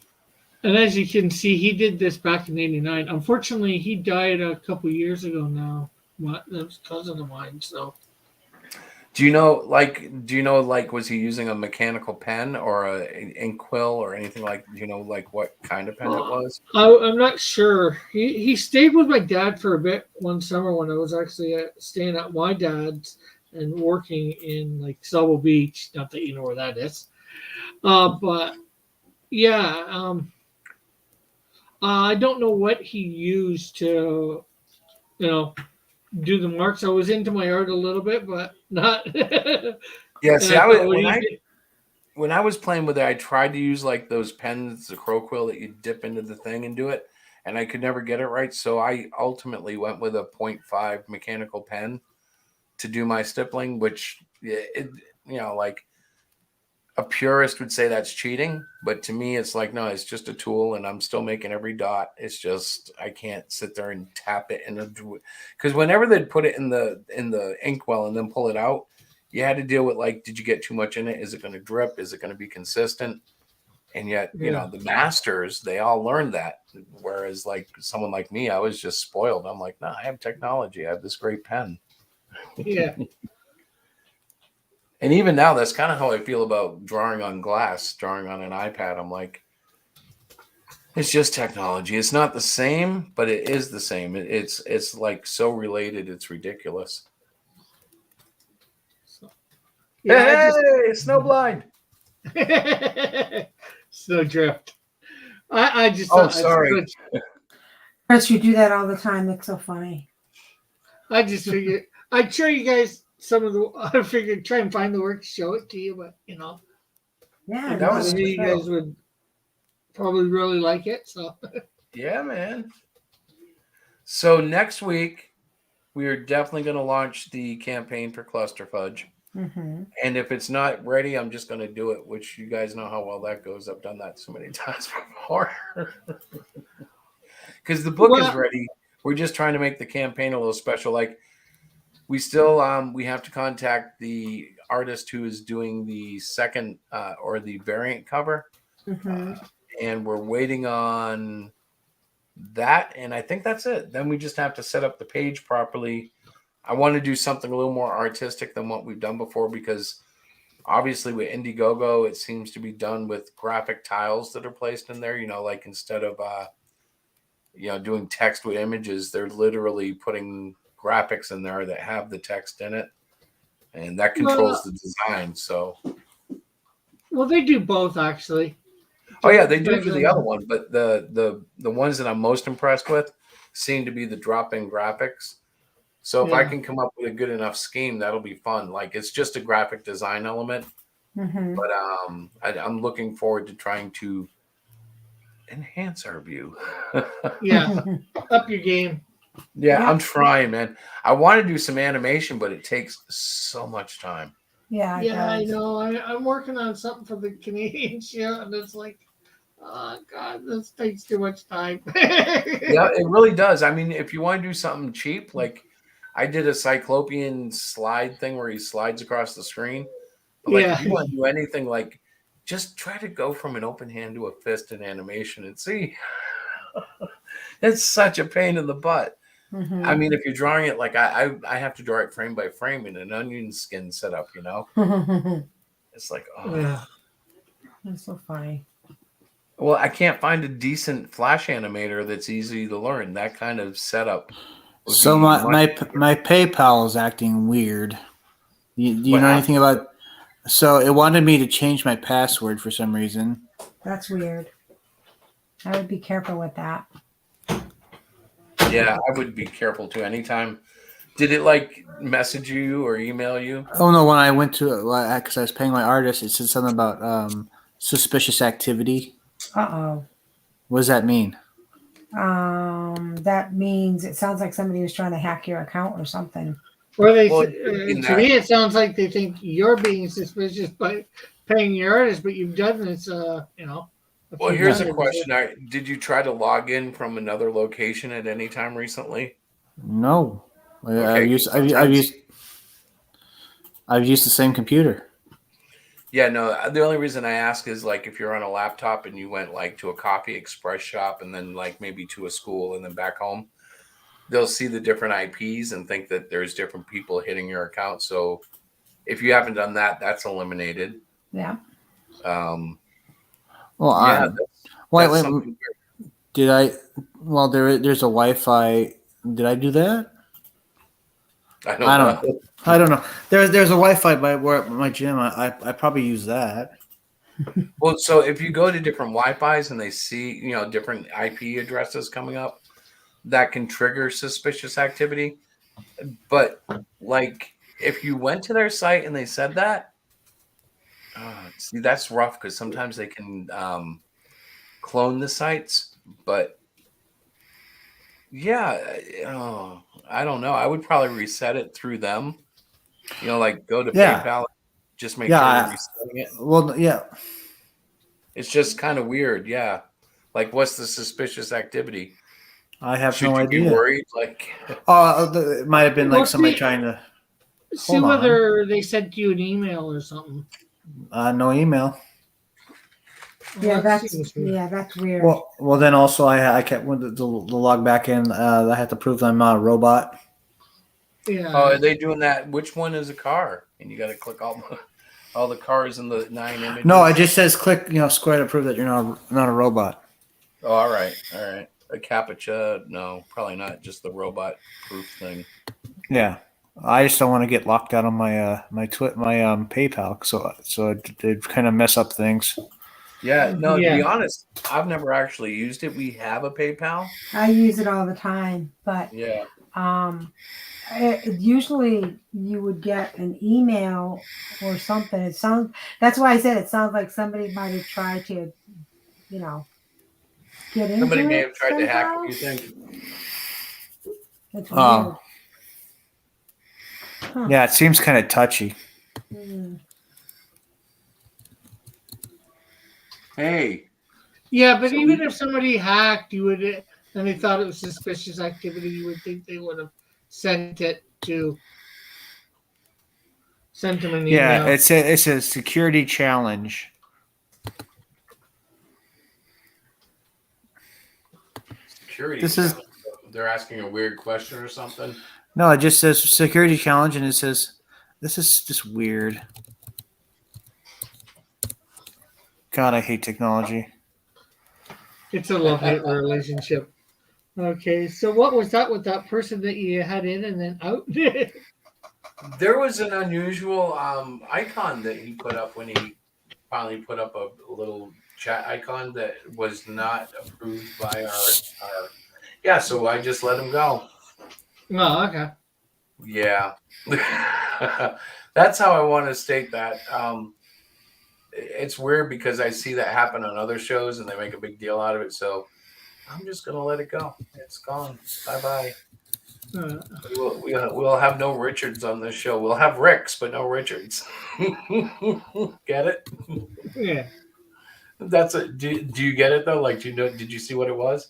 And as you can see, he did this back in '89. Unfortunately, he died a couple years ago now. That was a cousin of mine. So, do you know, was he using a mechanical pen or an ink quill or anything like? Do you know, like what kind of pen it was? I'm not sure. He stayed with my dad for a bit one summer when I was actually staying at my dad's and working in like Sabo Beach. Not that you know where that is, but yeah. I don't know what he used to, do the marks. I was into my art a little bit, but not. Yeah, see, when I was playing with it, I tried to use like those pens, the crow quill that you dip into the thing and do it, and I could never get it right. So I ultimately went with a 0.5 mechanical pen to do my stippling, which like a purist would say that's cheating, but to me it's like, no, it's just a tool and I'm still making every dot. It's just I can't sit there and tap it because whenever they'd put it in the inkwell and then pull it out, you had to deal with like, did you get too much in it? Is it going to drip? Is it going to be consistent? And yet, the masters, they all learned that. Whereas like someone like me, I was just spoiled. I'm like, no, I have technology. I have this great pen. Yeah. And even now, that's kind of how I feel about drawing on glass, drawing on an iPad. I'm like, it's just technology. It's not the same, but it is the same. It's like so related. It's ridiculous. Yeah, Hey, snowblind. Snowdrift. I just Oh, thought sorry. Chris, you do that all the time. It's so funny. I just figured I'd show you guys some of the. I figured try and find the work, show it to you, but Yeah, That was you guys would probably really like it. So Yeah, man. So next week, we are definitely going to launch the campaign for Cluster Fudge. Mm-hmm. And if it's not ready, I'm just going to do it, which you guys know how well that goes. I've done that so many times before. Because the book is ready. We're just trying to make the campaign a little special. Like, we still we have to contact the artist who is doing the second or the variant cover. Mm-hmm. And we're waiting on that. And I think that's it. Then we just have to set up the page properly. I want to do something a little more artistic than what we've done before, because obviously with Indiegogo, it seems to be done with graphic tiles that are placed in there. Like instead of doing text with images, they're literally putting graphics in there that have the text in it, and that controls the design. So, well, they do both actually. Oh yeah, they do for the other one, but the ones that I'm most impressed with seem to be the drop-in graphics. So if I can come up with a good enough scheme, that'll be fun. Like, it's just a graphic design element, but I'm looking forward to trying to enhance our view. Yeah, up your game. Yeah, I'm trying, man. I want to do some animation, but it takes so much time. Yeah, I know. I'm working on something for the Canadian show, and it's like, oh God, this takes too much time. Yeah, it really does. I mean, if you want to do something cheap, like I did a CYCLOPIAN slide thing where he slides across the screen. But like, if you want to do anything, like, just try to go from an open hand to a fist in animation and see. It's such a pain in the butt. Mm-hmm. I mean, if you're drawing it, like I have to draw it frame by frame in an onion skin setup, It's like, oh. Yeah. That's so funny. Well, I can't find a decent Flash animator that's easy to learn. That kind of setup. So my PayPal is acting weird. Do you know anything about? So it wanted me to change my password for some reason. That's weird. I would be careful with that. Yeah, I would be careful too. Anytime. Did it like message you or email you? Oh no! When I went to because I was paying my artist, it said something about suspicious activity. Uh-oh. What does that mean? That means it sounds like somebody was trying to hack your account or something. Or to me, it sounds like they think you're being suspicious by paying your artist, but you've done this, Well, here's a question. Did you try to log in from another location at any time recently? No. Okay. I've used the same computer. Yeah, no. The only reason I ask is like if you're on a laptop and you went like to a coffee express shop and then like maybe to a school and then back home, they'll see the different IPs and think that there's different people hitting your account. So if you haven't done that, that's eliminated. Yeah. Wait. Did I? Well, there's a Wi-Fi. Did I do that? I don't know. I don't know. There's a Wi-Fi by my gym. I probably use that. Well, so if you go to different Wi-Fi's and they see different IP addresses coming up, that can trigger suspicious activity. But like if you went to their site and they said that, see, that's rough because sometimes they can clone the sites. But yeah, I don't know. I would probably reset it through them. Like go to PayPal, just make sure you're resetting it. Well, yeah. It's just kind of weird. Yeah. Like, what's the suspicious activity? I have Should no you idea. Be worried? Like, it might have been like somebody trying to. See whether they sent you an email or something. No email. Yeah, that's weird. Well, then also I kept when the log back in. I had to prove I'm not a robot. Yeah. Oh, are they doing that? Which one is a car? And you got to click all. All the cars and the 9 images. No, it just says click, square to prove that you're not a robot. Oh, all right. A captcha? No, probably not. Just the robot proof thing. Yeah, I just don't want to get locked out on my PayPal, so it kind of mess up things. Yeah, no. Yeah. To be honest, I've never actually used it. We have a PayPal. I use it all the time, but Yeah. Usually you would get an email or something. That's why I said it sounds like somebody might have tried to, get into Somebody may it have tried to hack somehow. it. You think? It's Oh. weird. Huh. Yeah, it seems kind of touchy. Hmm. Hey. Yeah, but even if somebody hacked, you would, and they thought it was suspicious activity, you would think they would have sent them an email. Yeah, it's a security challenge. Security. This is- They're asking a weird question or something. No, it just says security challenge, and it says this is just weird. God, I hate technology. It's a love-hate relationship. Okay, so what was that with that person that you had in and then out? There was an unusual icon that he put up when he finally put up a little chat icon that was not approved by our. Yeah, so I just let him go. Oh, okay. Yeah. That's how I want to state that. It's weird because I see that happen on other shows and they make a big deal out of it. So I'm just going to let it go. It's gone. Bye-bye. We'll have no Richards on this show. We'll have Ricks, but no Richards. Get it? Yeah. That's a. Do you get it though? Like, did you see what it was?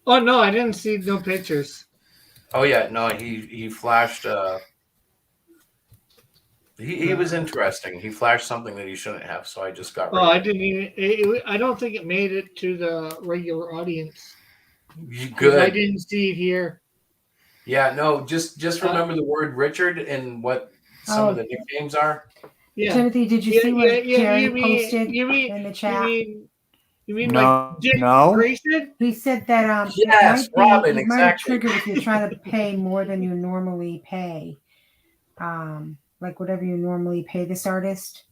Oh no, I didn't see no pictures. Oh yeah, no. He flashed. He was interesting. He flashed something that he shouldn't have, so I just got. Oh, I didn't even. I don't think it made it to the regular audience. Good. I didn't see it here. Yeah, no. Just remember the word Richard and what some of the nicknames are. Yeah. Timothy, did you see what Jerry posted in the chat? You mean No, like Dick no. Grayson? He said that Yes, Robin, it might have exactly. triggered if you're trying to pay more than you normally pay. Like whatever you normally pay this artist,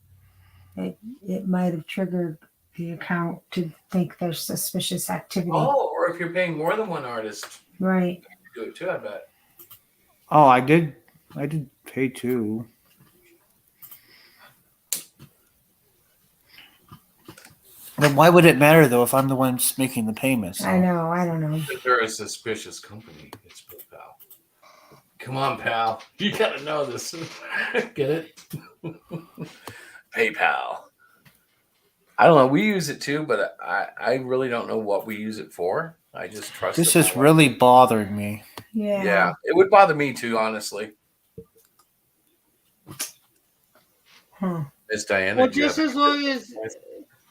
it might have triggered the account to think there's suspicious activity. Oh, or if you're paying more than one artist, Right. do it too. I bet. Oh, I did pay too. Then why would it matter though if I'm the one making the payments? I know. I don't know. If they're a suspicious company, it's PayPal. Come on, pal. You gotta know this. Get it? PayPal. I don't know. We use it too, but I really don't know what we use it for. I just trust This it. has really bothered me. Yeah. Yeah, it would bother me too, honestly. Miss Diana. Well, do you just have- as long as.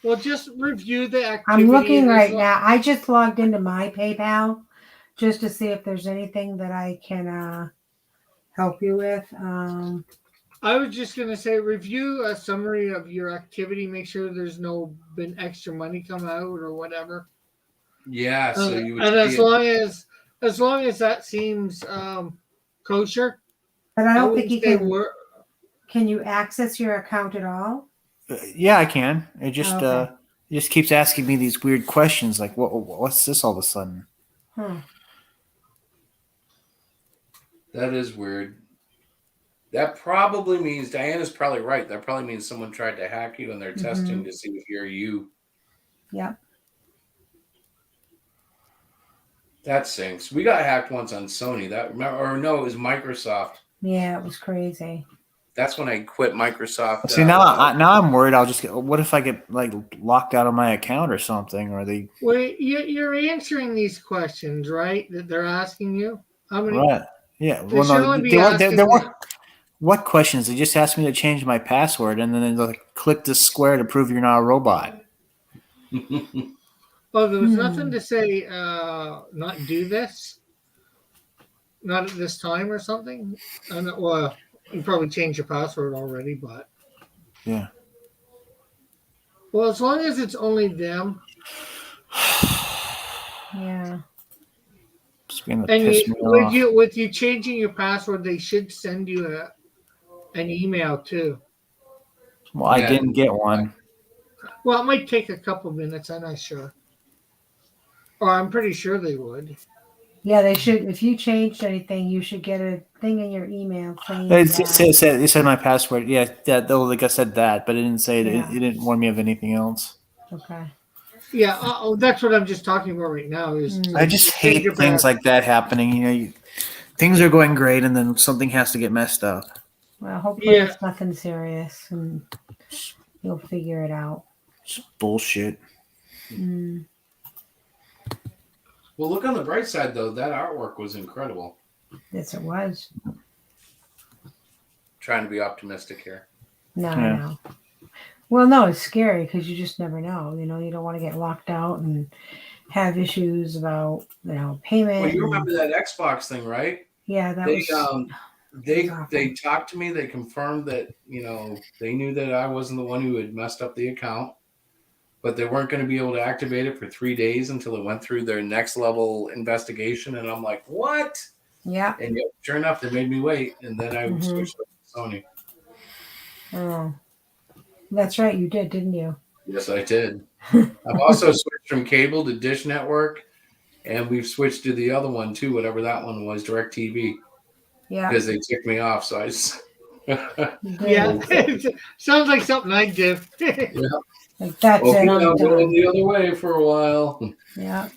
Well, just review the activity. I'm looking right as now. I just logged into my PayPal just to see if there's anything that I can help you with. I was just gonna say, review a summary of your activity. Make sure there's been extra money come out or whatever. Yeah, so you would. And as see long as that seems kosher. But I don't think wouldn't you say can. Can you access your account at all? Yeah, I can. It just Okay. it just keeps asking me these weird questions like what's this all of a sudden? That is weird. That probably means Diana's probably right. That probably means someone tried to hack you and they're testing to see if you're you. Yep. That sinks. We got hacked once on Sony. It was Microsoft. Yeah, it was crazy. That's when I quit Microsoft. See now I'm worried. I'll just get. What if I get like locked out of my account or something? Or they? Well, you're answering these questions, right? That they're asking you. How many? Right. Yeah. They Well, should no. only be There asking were. What questions? They just asked me to change my password, and then they like click this square to prove you're not a robot. Oh, there was nothing to say. Not do this. Not at this time or something. Well, you probably changed your password already, but Yeah. Well, as long as it's only them, Yeah. It's beginning to and piss me with off. you changing your password, they should send you an email too. Well, I Yeah. didn't get one. Well, it might take a couple minutes. I'm not sure, or I'm pretty sure they would. Yeah, they should. If you changed anything, you should get a thing in your email saying It that. said my password. Yeah, like I said that, but it didn't say Yeah. it didn't warn me of anything else. Okay. Yeah, that's what I'm just talking about right now. Is I just change hate your things password. like that happening. Things are going great, and then something has to get messed up. Well, hopefully Yeah. it's nothing serious, and you'll figure it out. It's bullshit. Mm. Well, look on the bright side, though. That artwork was incredible. Yes, it was. Trying to be optimistic here. No, Yeah. no. Well, no, it's scary because you just never know. You know, you don't want to get locked out and have issues about payment. Well, you and- remember that Xbox thing, right? yeah, that They was. they awful. they talked to me. They confirmed that they knew that I wasn't the one who had messed up the account, but they weren't going to be able to activate it for 3 days until it went through their next level investigation. And I'm like, what? Yeah. And yet, sure enough, they made me wait, and then I Mhm. switched to Sony. Oh, that's right. You did, didn't you? Yes, I did. I've also switched from cable to Dish Network, and we've switched to the other one too, whatever that one was, DirecTV, Yeah. because they ticked me off. So I just You did. Yeah, sounds like something I'd do. Like, that's okay, it. I'm I'm going done. the other way for a while. Yeah.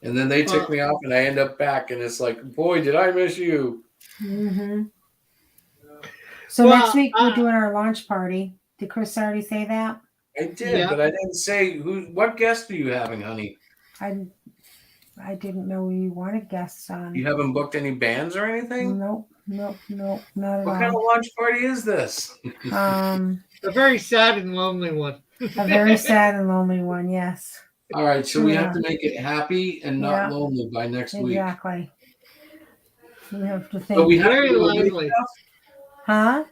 And then they tick me off, and I end up back, and it's like, boy, did I miss you. Mm-hmm. So Well, next week we're doing our launch party. Did Chris already say that? I did, Yeah. but I didn't say what guest are you having, honey? I didn't know you wanted guests on. You haven't booked any bands or anything? Nope, not at What kind of all. launch party is this? A very sad and lonely one. very sad and lonely one. Yes. All right, so we have Yeah. to make it happy and not Yeah. lonely by next week. Exactly. We have to think. So we have Very to do a lively. Huh?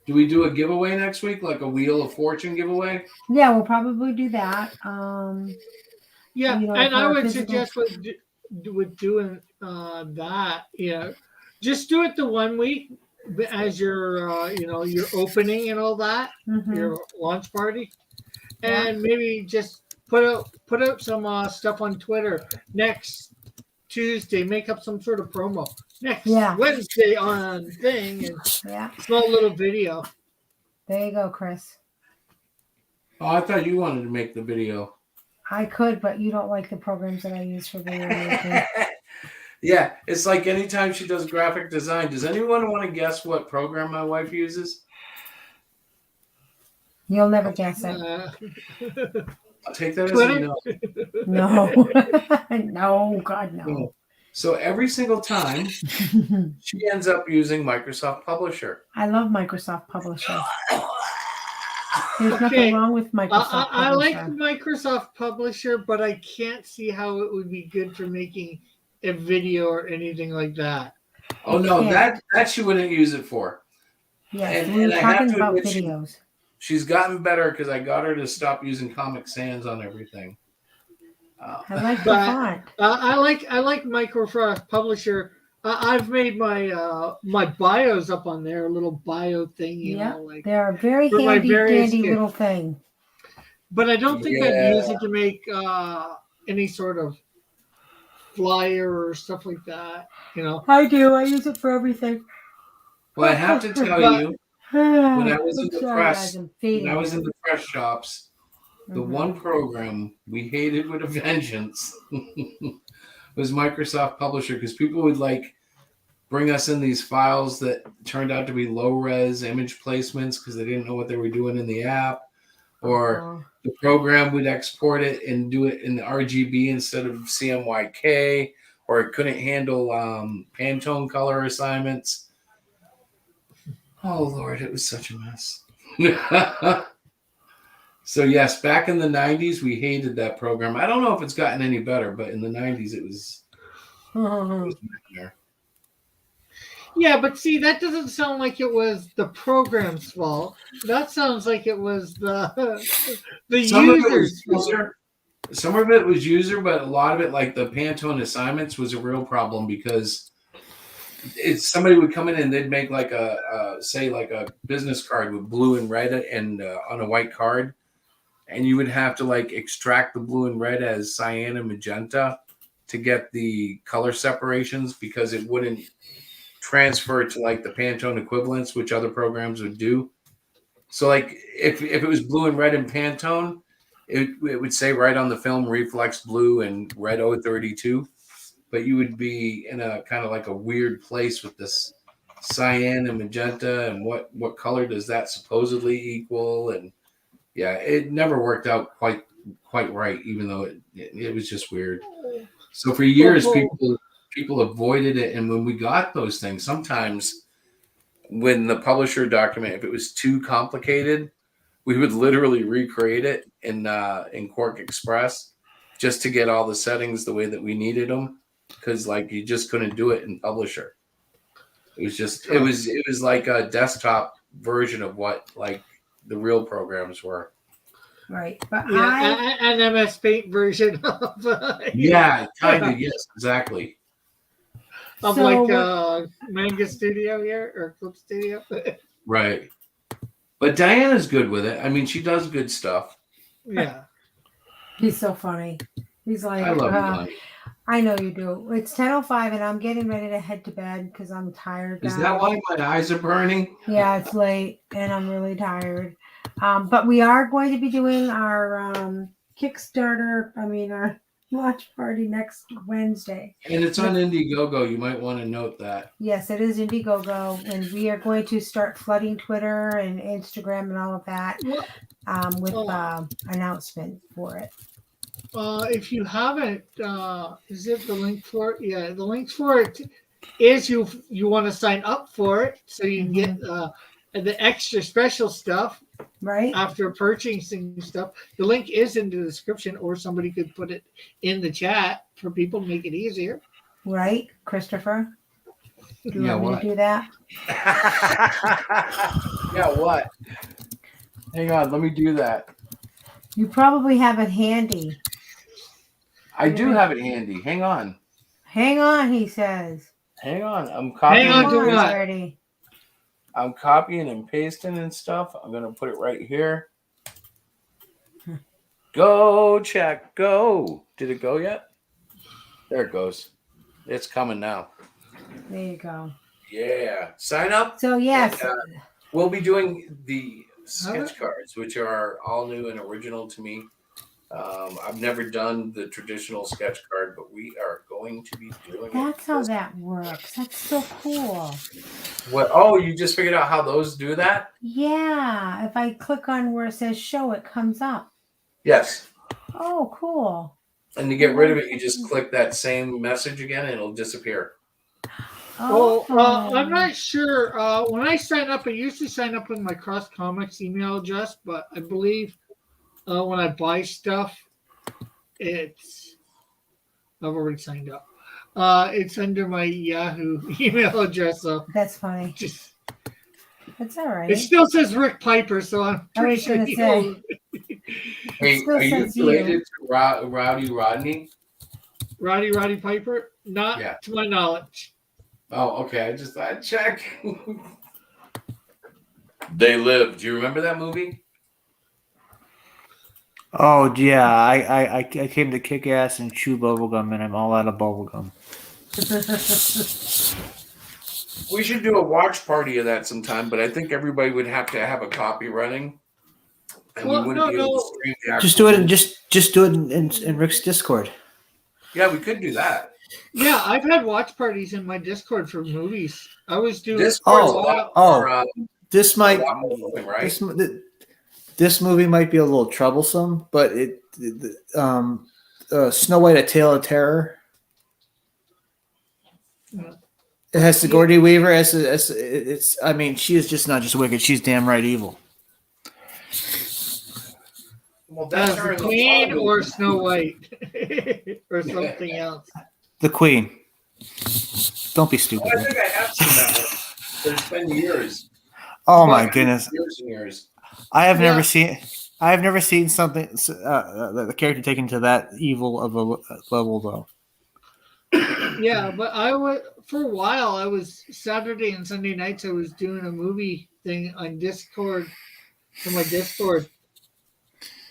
Do we do a giveaway next week, like a Wheel of Fortune giveaway? Yeah, we'll probably do that. Yeah, You know, and I for would physical- suggest with doing that, just do it the 1 week as your your opening and all that, Mhm. your launch party, Yeah. and maybe just put out some stuff on Twitter next Tuesday. Make up some sort of promo next Yeah. Wednesday on thing and Yeah. small little video. There you go, Chris. Oh, I thought you wanted to make the video. I could, but you don't like the programs that I use for video making. Yeah, it's like anytime she does graphic design. Does anyone want to guess what program my wife uses? You'll never guess it. I'll take that as a Twitter? no. No. No, God, no. No. So every single time, she ends up using Microsoft Publisher. I love Microsoft Publisher. There's Okay. nothing wrong with Microsoft I like Publisher. Microsoft Publisher, but I can't see how it would be good for making a video or anything like that. Oh no, Yeah. that she wouldn't use it for. Yes, and- we were and I have talking to about admit she- videos. She's gotten better because I got her to stop using Comic Sans on everything. I like the But- font. I like Microsoft Publisher. I've made my my bios up on there, a little bio thing, you Yeah, know, like. they're a very for my handy various dandy gifts. little thing. But I don't think I'd Yeah. use it to make any sort of flyer or stuff like that. You know. I do. I use it for everything. Well, I have to tell But- you, when I was in I'm the sorry, press, guys, I'm fading. when I was in the press shops, the Mhm. one program we hated with a vengeance was Microsoft Publisher because people would like bring us in these files that turned out to be low res image placements because they didn't know what they were doing in the app, or Oh, the program would export it and do it in RGB instead of CMYK, or it couldn't handle Pantone color assignments. Oh Lord, it was such a mess. So yes, back in the 90s, we hated that program. I don't know if it's gotten any better, but in the 90s, it was a nightmare. Yeah, but see, that doesn't sound like it was the program's fault. That sounds like it was the Some of it was user's fault. user. Some of it was user, but a lot of it, like the Pantone assignments, was a real problem because somebody would come in and they'd make like say like a business card with blue and red and on a white card, and you would have to like extract the blue and red as cyan and magenta to get the color separations because it wouldn't transfer to like the Pantone equivalents, which other programs would do. So like if it was blue and red in Pantone, it would say right on the film reflex blue and red 032, but you would be in a kind of like a weird place with this cyan and magenta and what color does that supposedly equal? And yeah, it never worked out quite right, even though it was just weird. So for years people avoided it, and when we got those things, sometimes when the publisher document, if it was too complicated, we would literally recreate it in Quark Express just to get all the settings the way that we needed them, because like you just couldn't do it in Publisher. It was just it was like a desktop version of what like the real programs were. Right, but Yeah, an MS Paint version of yeah, kind of, yes, exactly. Of So like Manga Studio here or Clip Studio. Right. But Diana's good with it. I mean, she does good stuff. Yeah. he's so funny. He's like, I love Lonnie. I know you do. It's 10:05 and I'm getting ready to head to bed because I'm tired. Is guys. that why my eyes are burning? Yeah, it's late and I'm really tired. But we are going to be doing our Kickstarter, our launch party next Wednesday. And it's on Indiegogo. You might want to note that. Yes, it is Indiegogo, and we are going to start flooding Twitter and Instagram and all of that with announcement for it. If you haven't, is it the link for it? Yeah, the link for it is you want to sign up for it so you can get the extra special stuff right after purchasing stuff. The link is in the description, or somebody could put it in the chat for people to make it easier. Right, Christopher? Do you Yeah, want me what? to do that? Yeah, what? Hang on, let me do that. You probably have it handy. I do have it handy. Hang on. Hang on, he says. Hang on. I'm copying. Hang on to Come on, what? Already. I'm copying and pasting and stuff. I'm gonna put it right here. Go check. Go. Did it go yet? There it goes. It's coming now. There you go. Yeah. Sign up. So yes, And, we'll be doing the sketch cards, which are all new and original to me. I've never done the traditional sketch card, but we are going to be doing that's it. how that works. That's so cool. What? Oh, you just figured out how those do that? Yeah, if I click on where it says show, it comes up. Yes. Oh, cool. And to get rid of it, you just click that same message again, and it'll disappear. Oh, I'm not sure. When I sign up, I usually sign up with my Cross Comics email address, but I believe when I buy stuff, I've already signed up. It's under my Yahoo email address, so That's funny. That's all right. it still says Rick Piper, so I'm I pretty was sure gonna you say. know. Hey, still are you says you. related to Rowdy Rodney? Roddy Piper? Not Yeah. to my knowledge. Oh, okay. I check. They Live. Do you remember that movie? Oh yeah, I came to kick ass and chew bubblegum, and I'm all out of bubblegum. We should do a watch party of that sometime, but I think everybody would have to have a copy running, and Well, we wouldn't no, be able no. to stream the actual Just do it in movie. just do it in Rick's Discord. Yeah, we could do that. Yeah, I've had watch parties in my Discord for movies. I always do. Discord's Oh, a lot oh. more, This might right? this movie might be a little troublesome, but Snow White: A Tale of Terror. It has Sigourney Weaver as it's. I mean, she is just not just wicked; she's damn right evil. Well, As that's her the in the Queen Saw or movie. Snow White or something else. The Queen. Don't be stupid. I think I have seen that one, but it's been years. Oh my goodness! Years and years. I have never seen something the character taken to that evil of a level though. Yeah, but I was for a while. I was Saturday and Sunday nights. I was doing a movie thing on Discord, on my Discord.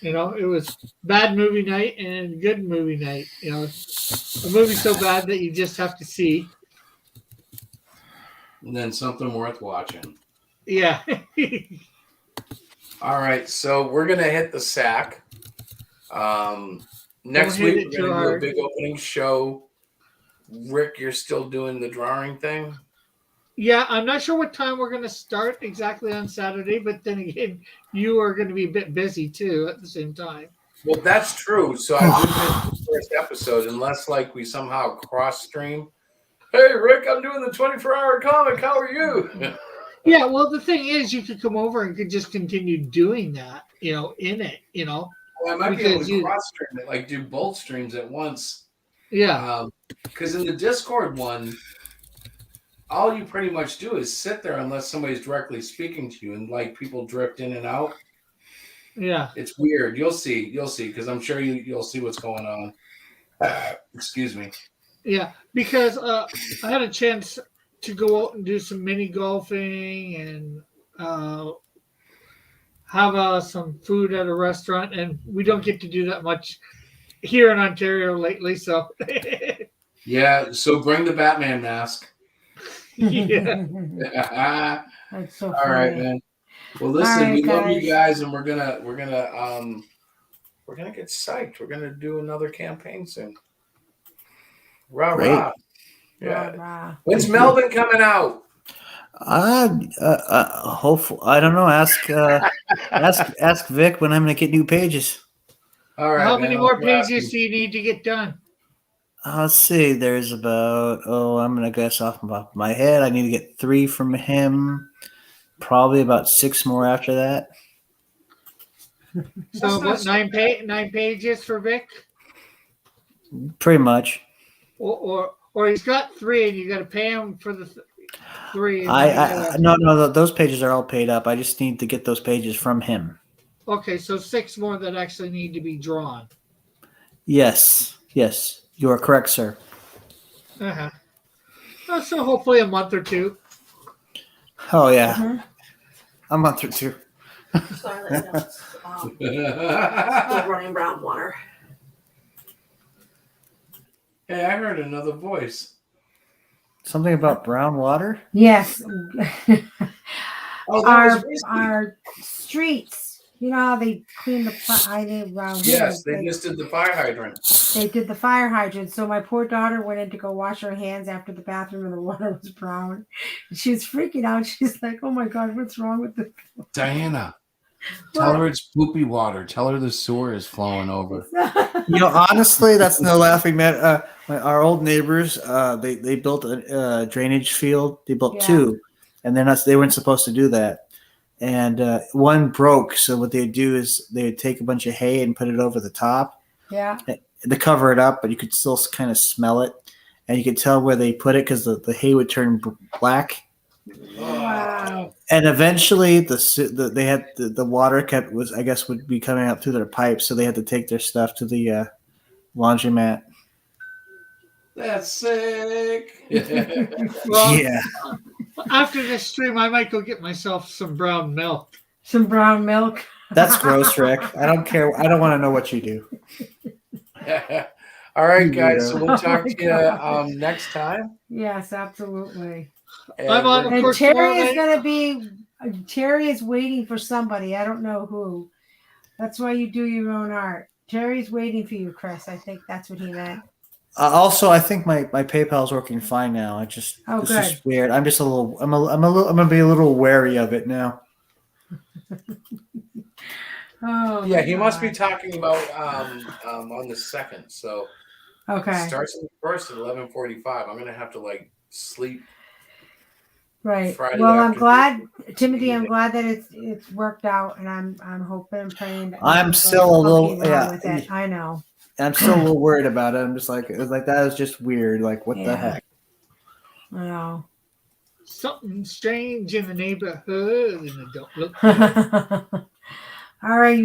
You know, it was bad movie night and good movie night. You know, a movie so bad that you just have to see. And then something worth watching. Yeah. All right, so we're gonna hit the sack. Next week we're gonna do a big opening show. Rick, you're still doing the drawing thing? Yeah, I'm not sure what time we're going to start exactly on Saturday, but then again, you are going to be a bit busy too at the same time. Well, that's true. So I would miss the first episode unless like we somehow cross stream. Hey, Rick, I'm doing the 24-hour comic. How are you? Yeah, well, the thing is, you could come over and could just continue doing that, you know, in it, you know. Well, I might be able to cross stream it, like do both streams at once. Yeah. Because in the Discord one, all you pretty much do is sit there unless somebody's directly speaking to you, and like people drift in and out. Yeah, it's weird. You'll see, because I'm sure you'll see what's going on. Excuse me. Yeah, because I had a chance to go out and do some mini golfing and have some food at a restaurant, and we don't get to do that much here in Ontario lately. So yeah, so bring the Batman mask. Yeah. That's so All right, funny. man. Well, listen, All right, we love you guys. guys, and we're gonna get psyched. We're gonna do another campaign soon. Rah Great. rah. Yeah. Rah. When's Melvin coming out? Hopefully, I don't know. Ask Vic when I'm going to get new pages. All right. How man, many I'll more grab pages do you need to get done? Let's see. There's about I'm going to guess off the top of my head. I need to get 3 from him. Probably about 6 more after that. So what? 9 pages for Vic, Pretty much. or he's got 3, and you got to pay him for the 3. No. Those pages are all paid up. I just need to get those pages from him. Okay, so 6 more that actually need to be drawn. Yes. You are correct, sir. Uh-huh. So hopefully a month or 2. Oh yeah, a month or 2. Sorry, that's running brown water. Hey, I heard another voice. Something about brown water? Yes. Oh, that was our streets. You know how they clean the around here? Yes, they just did the fire hydrant. They did the fire hydrant. So my poor daughter went in to go wash her hands after the bathroom, and the water was brown. She was freaking out. She's like, "Oh my God, what's wrong with the?" Diana, tell her it's poopy water. Tell her the sewer is flowing over. Honestly, that's no laughing matter. Our old neighbors, they built a drainage field. They built 2, and they weren't supposed to do that. And one broke. So what they'd do is they'd take a bunch of hay and put it over the top. Yeah. To cover it up, but you could still kind of smell it, and you could tell where they put it because the hay would turn black. Wow. And eventually, they had the water would be coming out through their pipes, so they had to take their stuff to the laundromat. That's sick. Well, yeah. After this stream, I might go get myself some brown milk. Some brown milk. That's gross, Rick. I don't care. I don't want to know what you do. All right, guys. So we'll talk to you next time. Yes, absolutely. I'm on And Terry is going to be. Terry is waiting for somebody. I don't know who. That's why you do your own art. Terry's waiting for you, Chris. I think that's what he meant. Also, I think my PayPal is working fine now. It's good. just weird. I'm just a little. I'm gonna be a little wary of it now. Oh yeah, he must be talking about on the 2nd. So okay, it starts on the 1st at 11:45. I'm gonna have to sleep. Right. Friday Well, I'm afternoon. glad, Timothy. I'm glad that it's worked out, and I'm hoping and praying. That I'm nothing's still a little funky wrong with it. I know. I'm still a little worried about it. I'm just like that is just weird. Like what the heck? Wow. Something strange in the neighborhood, and it don't look good. All right.